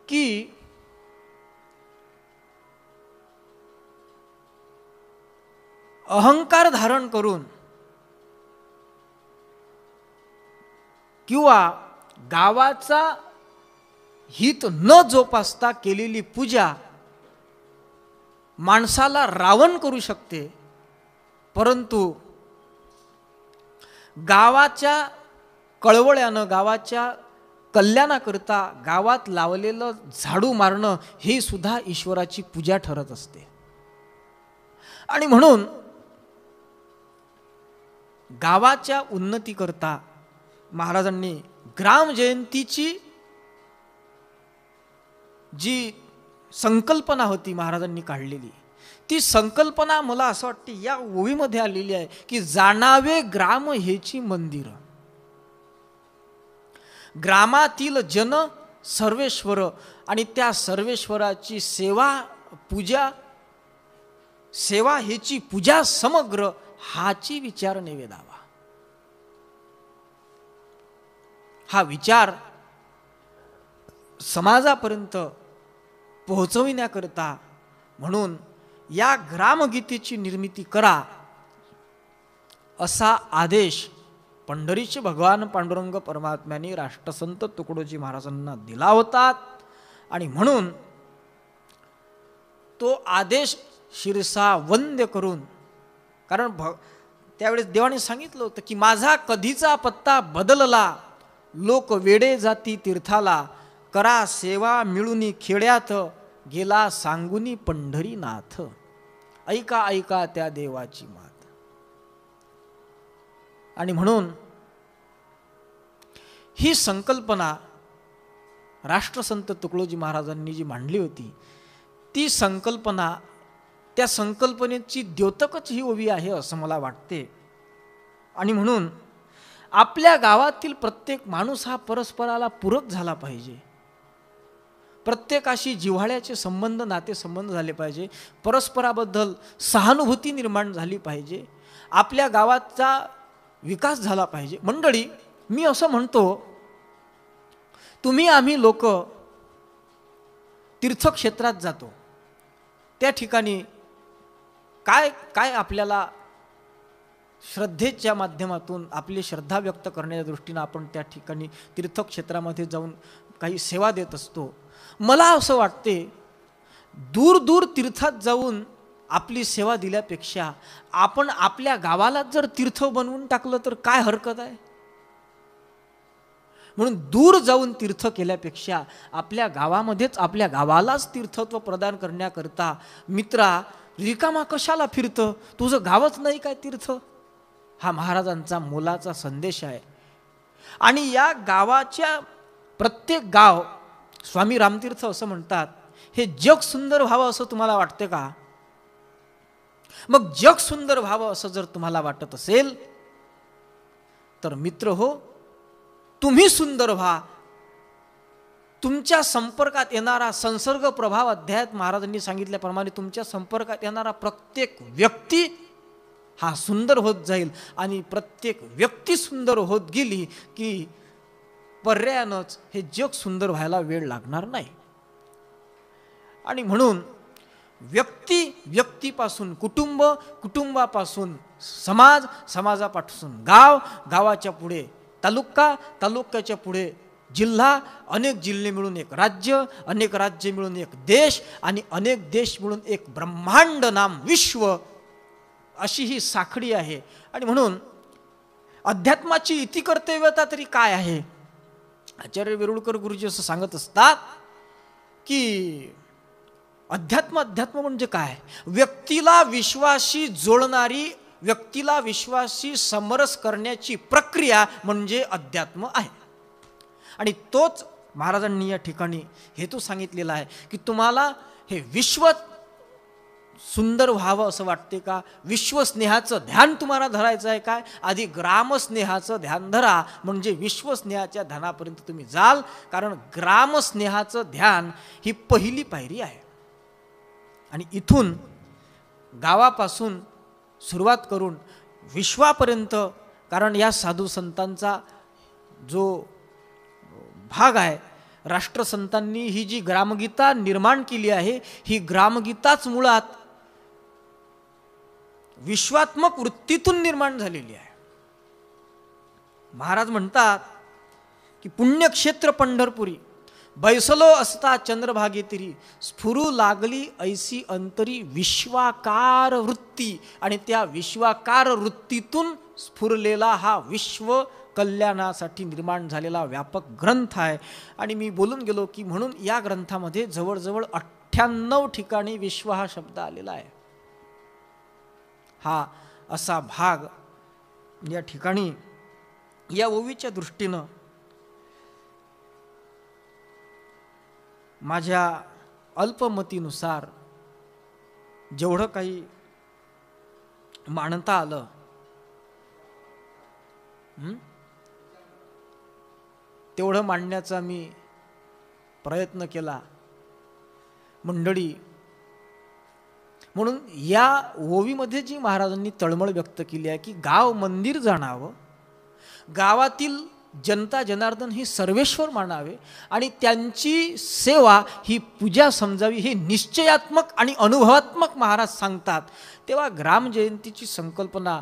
की अहंकार धारण करून किंवा गावाचा हित न जोपासता केलेली पूजा माणसाला रावण करू शकते, परंतु गावाच्या कळवळ्यानं, गावाच्या कल्याणाकरता गावात लावलेलं झाडू मारणं हे सुद्धा ईश्वराची पूजा ठरत असते. आणि म्हणून गावाच्या उन्नतीकरता महाराजांनी ग्राम जयंतीची जी संकल्पना होती महाराजांनी काढलेली, ती संकल्पना मला असं वाटते या ओवीमध्ये आलेली आहे की जाणावे ग्राम हेची मंदिर. ग्रामातील जन सर्वेश्वर आणि त्या सर्वेश्वराची सेवा पूजा, सेवा हेची पूजा समग्र हाची विचार निवेदावा. हा विचार समाजापर्यंत पोहोचविण्याकरता म्हणून या ग्रामगीतेची निर्मिती करा असा आदेश पंढरीचे भगवान पांडुरंग परमात्म्याने राष्ट्रसंत तुकडोजी महाराजांना दिला होता. आणि म्हणून तो आदेश शिरसा वंद्य करून, कारण त्यावेळेस देवाने सांगितलं होतं की माझा कधीचा पत्ता बदलला, लोक वेडे जाती तीर्थाला, करा सेवा मिळूनी खेड्यात, गेला सांगुनी पंढरीनाथ, ऐका ऐका त्या देवाची मात. आणि म्हणून ही संकल्पना राष्ट्रसंत तुकडोजी महाराजांनी जी मांडली होती, ती संकल्पना, त्या संकल्पनेची द्योतकच ही ओवी आहे असं मला वाटते. आणि म्हणून आपल्या गावातील प्रत्येक माणूस हा परस्पराला पूरक झाला पाहिजे. प्रत्येकाशी जिव्हाळ्याचे संबंध, नातेसंबंध झाले पाहिजे. परस्पराबद्दल सहानुभूती निर्माण झाली पाहिजे. आपल्या गावाचा विकास झाला पाहिजे. मंडळी, मी असं म्हणतो, तुम्ही आम्ही लोक तीर्थक्षेत्रात जातो, त्या ठिकाणी काय काय आपल्याला श्रद्धेच्या माध्यमातून आपली श्रद्धा व्यक्त करण्याच्या दृष्टीनं आपण त्या ठिकाणी तीर्थक्षेत्रामध्ये जाऊन काही सेवा देत असतो. मला असं वाटते, दूर दूर तीर्थात जाऊन आपली सेवा दिल्यापेक्षा आपण आपल्या गावाला जर तीर्थ बनवून टाकलं तर काय हरकत आहे. म्हणून दूर जाऊन तीर्थ केल्यापेक्षा आपल्या गावामध्येच आपल्या गावालाच तीर्थत्व प्रदान करण्याकरता, मित्रा रिकामा कशाला फिरतं, तुझं गावच नाही काय तीर्थ, हा महाराजांचा मोलाचा संदेश आहे. आणि या गावाच्या प्रत्येक गाव, स्वामी रामतीर्थ असं म्हणतात, हे जग सुंदर व्हावं असं तुम्हाला वाटते का? मग जग सुंदर व्हावं असं जर तुम्हाला वाटत असेल तर मित्र हो, तुम्ही सुंदर व्हा. तुमच्या संपर्कात येणारा संसर्ग प्रभाव अध्यायात महाराजांनी सांगितल्याप्रमाणे तुमच्या संपर्कात येणारा प्रत्येक व्यक्ती हा सुंदर होत जाईल. आणि प्रत्येक व्यक्ती सुंदर होत गेली की पर्यायानंच हे जग सुंदर व्हायला वेळ लागणार नाही. आणि म्हणून व्यक्तीपासून कुटुंब, कुटुंबापासून समाज, समाजापासून गाव, गावाच्या पुढे तालुका, तालुक्याच्या पुढे जिल्हा, अनेक जिल्हे मिळून एक राज्य, अनेक राज्य मिळून एक देश आणि अनेक देश मिळून एक ब्रह्मांड नाम विश्व, अशी ही साखळी आहे. आणि म्हणून अध्यात्माची इतिकर्तव्यता तरी काय आहे? आचार्य वेरुळकर गुरुजी असं सांगत असतात की अध्यात्म म्हणजे काय? व्यक्तीला विश्वाशी जोडणारी, व्यक्तीला विश्वाशी समरस करण्याची प्रक्रिया म्हणजे अध्यात्म आहे. आणि तोच महाराजांनी या ठिकाणी हेतू सांगितलेला आहे की तुम्हाला हे विश्व सुंदर व्हावं असं वाटते का? विश्वस्नेहाचं ध्यान तुम्हाला धरायचं आहे काय? आधी ग्रामस्नेहाचं ध्यान धरा, म्हणजे विश्वस्नेहाच्या ध्यानापर्यंत तुम्ही जाल. कारण ग्रामस्नेहाचं ध्यान ही पहिली पायरी आहे. आणि इथून गावापासून सुरुवात करून विश्वापर्यंत, कारण या साधू संतांचा जो भाग आहे, राष्ट्रसंतांनी ही जी ग्रामगीता निर्माण केली आहे, ही ग्रामगीताच मुळात विश्वात्मक वृत्तीतून निर्माण झालेली आहे. महाराज म्हणतात की पुण्यक्षेत्र पंढरपुरी बैसलो असता चंद्रभागेतिरी, स्फुरू लागली ऐसी अंतरी विश्वाकार वृत्ती. आणि त्या विश्वाकार वृत्तीतून स्फुरलेला हा विश्व कल्याणासाठी निर्माण झालेला व्यापक ग्रंथ आहे. आणि मी बोलून गेलो की म्हणून या ग्रंथामध्ये जवळजवळ 98 ठिकाणी विश्व हा शब्द आलेला आहे. हा असा भाग या ठिकाणी या ओवीच्या दृष्टीनं माझ्या अल्पमतीनुसार जेवढं काही मांडता आलं, तेवढं मांडण्याचा मी प्रयत्न केला. मंडळी, म्हणून या ओवीमध्ये जी महाराजांनी तळमळ व्यक्त केली आहे की गाव मंदिर जाणावं, गावातील जनता जनार्दन ही सर्वेश्वर मानावे आणि त्यांची सेवा ही पूजा समजावी, हे निश्चयात्मक आणि अनुभवात्मक महाराज सांगतात. तेव्हा ग्रामजयंतीची संकल्पना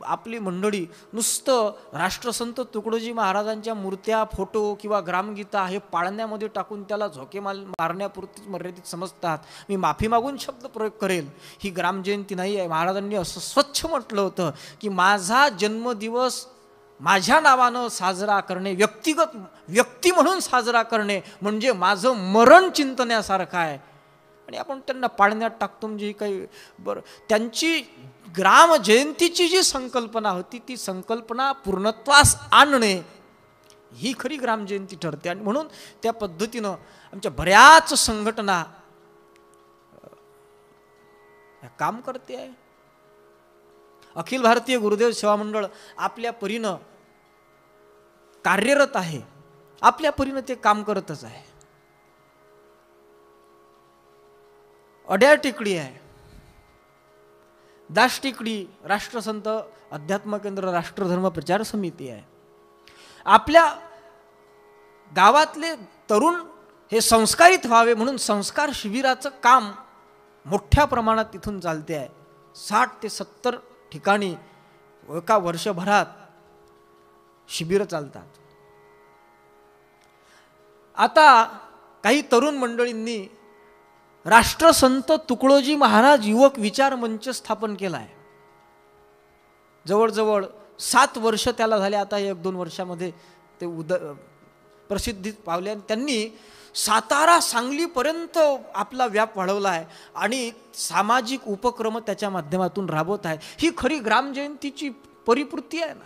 आपली मंडळी नुसतं राष्ट्रसंत तुकडोजी महाराजांच्या मूर्त्या, फोटो किंवा ग्रामगीता हे पाळण्यामध्ये टाकून त्याला झोके मारण्यापुरतीच मर्यादित समजतात. मी माफी मागून शब्द प्रयोग करेल, ही ग्रामजयंती नाही आहे. महाराजांनी असं स्वच्छ म्हटलं होतं की माझा जन्मदिवस माझ्या नावानं साजरा करणे, व्यक्तिगत व्यक्ती म्हणून साजरा करणे म्हणजे माझं मरण चिंतण्यासारखं आहे. आणि आपण त्यांना पाळण्यात टाकतो म्हणजे काही बरं. त्यांची ग्राम जयंतीची जी संकल्पना होती ती संकल्पना पूर्णत्वास आणणे ही खरी ग्रामजयंती ठरते. आणि म्हणून त्या पद्धतीनं आमच्या बऱ्याच संघटना काम करते आहे. अखिल भारतीय गुरुदेव सेवा मंडळ आपल्या परीनं कार्यरत आहे, आपल्या परीनं ते काम करतच आहे. अड्याळ टेकडी आहे, दास टेकडी राष्ट्रसंत अध्यात्म केंद्र राष्ट्रधर्म प्रचार समिती आहे. आपल्या गावातले तरुण हे संस्कारित व्हावे म्हणून संस्कार शिबिराचं काम मोठ्या प्रमाणात तिथून चालते आहे. 60 ते 70 ठिकाणी एका वर्षभरात शिबिरं चालतात. आता काही तरुण मंडळींनी राष्ट्रसंत तुकडोजी महाराज युवक विचार मंच स्थापन केला आहे. जवळजवळ 7 वर्ष त्याला झाले. आता 1-2 वर्षामध्ये ते प्रसिद्धी पावले आणि त्यांनी सातारा सांगलीपर्यंत आपला व्याप वाढवला आहे आणि सामाजिक उपक्रम त्याच्या माध्यमातून राबवत आहे. ही खरी ग्रामजयंतीची परिपूर्ती आहे ना.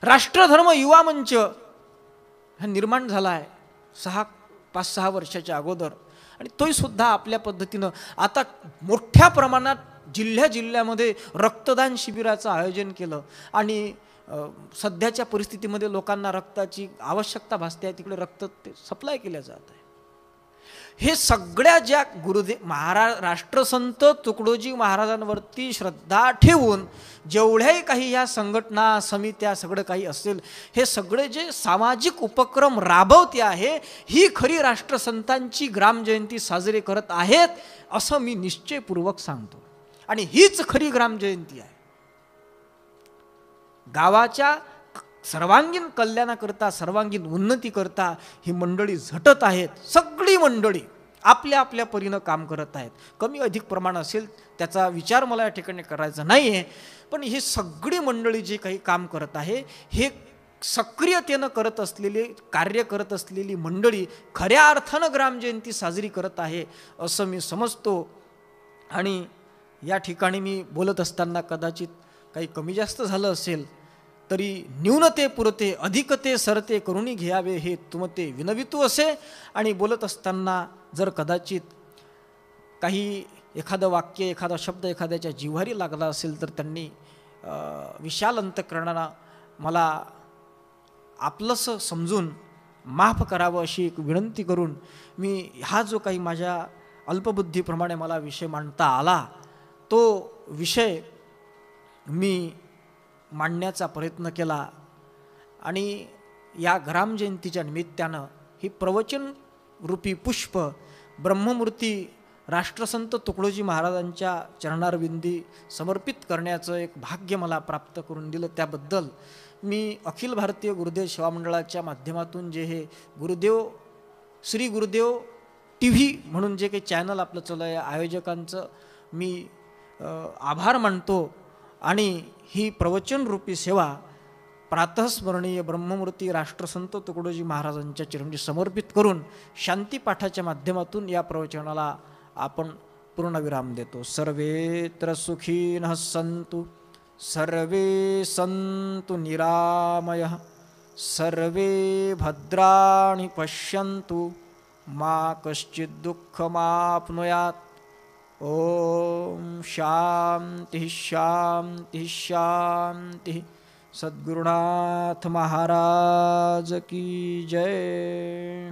राष्ट्रधर्म युवा मंच हा निर्माण झाला आहे 5-6 वर्षाच्या अगोदर, आणि तोही सुद्धा आपल्या पद्धतीनं आता मोठ्या प्रमाणात जिल्ह्यामध्ये रक्तदान शिबिराचं आयोजन केलं, आणि सध्याच्या परिस्थितीमध्ये लोकांना रक्ताची आवश्यकता भासते आहे, तिकडे रक्त सप्लाय केलं जात आहे. हे सगळ्या ज्या राष्ट्रसंत तुकडोजी महाराजांवरती श्रद्धा ठेवून जेवढ्याही काही या संघटना समित्या सगळं काही असेल, हे सगळे जे सामाजिक उपक्रम राबवते आहे, ही खरी राष्ट्रसंतांची ग्रामजयंती साजरी करत आहेत असं मी निश्चयपूर्वक सांगतो. आणि हीच खरी ग्रामजयंती आहे. गावाच्या सर्वांगीण कल्याणाकरता, सर्वांगीण उन्नतीकरता ही मंडळी झटत आहेत. सगळी मंडळी आपल्या आपल्या परीनं काम करत आहेत. कमी अधिक प्रमाण असेल त्याचा विचार मला या ठिकाणी करायचा नाही आहे, पण ही सगळी मंडळी जे काही काम करत आहे, हे सक्रियतेनं करत असलेले, कार्य करत असलेली मंडळी खऱ्या अर्थानं ग्रामजयंती साजरी करत आहे असं मी समजतो. आणि या ठिकाणी मी बोलत असताना कदाचित काही कमी जास्त झालं असेल तरी न्यूनते पुरते अधिकते सरते करुणी घ्यावे हे तुमते विनवितू असे. आणि बोलत असताना जर कदाचित काही एखादं वाक्य, एखादा शब्द एखाद्याच्या जिव्हारी लागला असेल तर त्यांनी विशाल अंतःकरणानं मला आपलंसं समजून माफ करावं अशी एक विनंती करून मी हा जो काही माझ्या अल्पबुद्धीप्रमाणे मला विषय मांडता आला तो विषय मी मांडण्याचा प्रयत्न केला. आणि या ग्रामजयंतीच्या निमित्तानं ही प्रवचन रूपी पुष्प ब्रह्ममूर्ती राष्ट्रसंत तुकडोजी महाराजांच्या चरणारविंदी समर्पित करण्याचं एक भाग्य मला प्राप्त करून दिलं. त्याबद्दल मी अखिल भारतीय गुरुदेव सेवा मंडळाच्या माध्यमातून जे हे श्री गुरुदेव TV म्हणून जे काही चॅनल आपलं चालू आहे, आयोजकांचं मी आभार मानतो. आणि ही प्रवचनरूपी सेवा प्रातःस्मरणीय ब्रह्ममूर्ती राष्ट्रसंत तुकडोजी महाराजांच्या चरणी समर्पित करून शांतीपाठाच्या माध्यमातून या प्रवचनाला आपण पूर्णविराम देतो. सर्वेत्र सुखीनः सन्तु, सर्वे सन्तु निरामयः, सर्वे भद्राणि पश्यन्तु, मा कश्चित् दुःखमाप्नुयात्. ओम शांति शांति शांति. सद्गुरुनाथ महाराज की जय.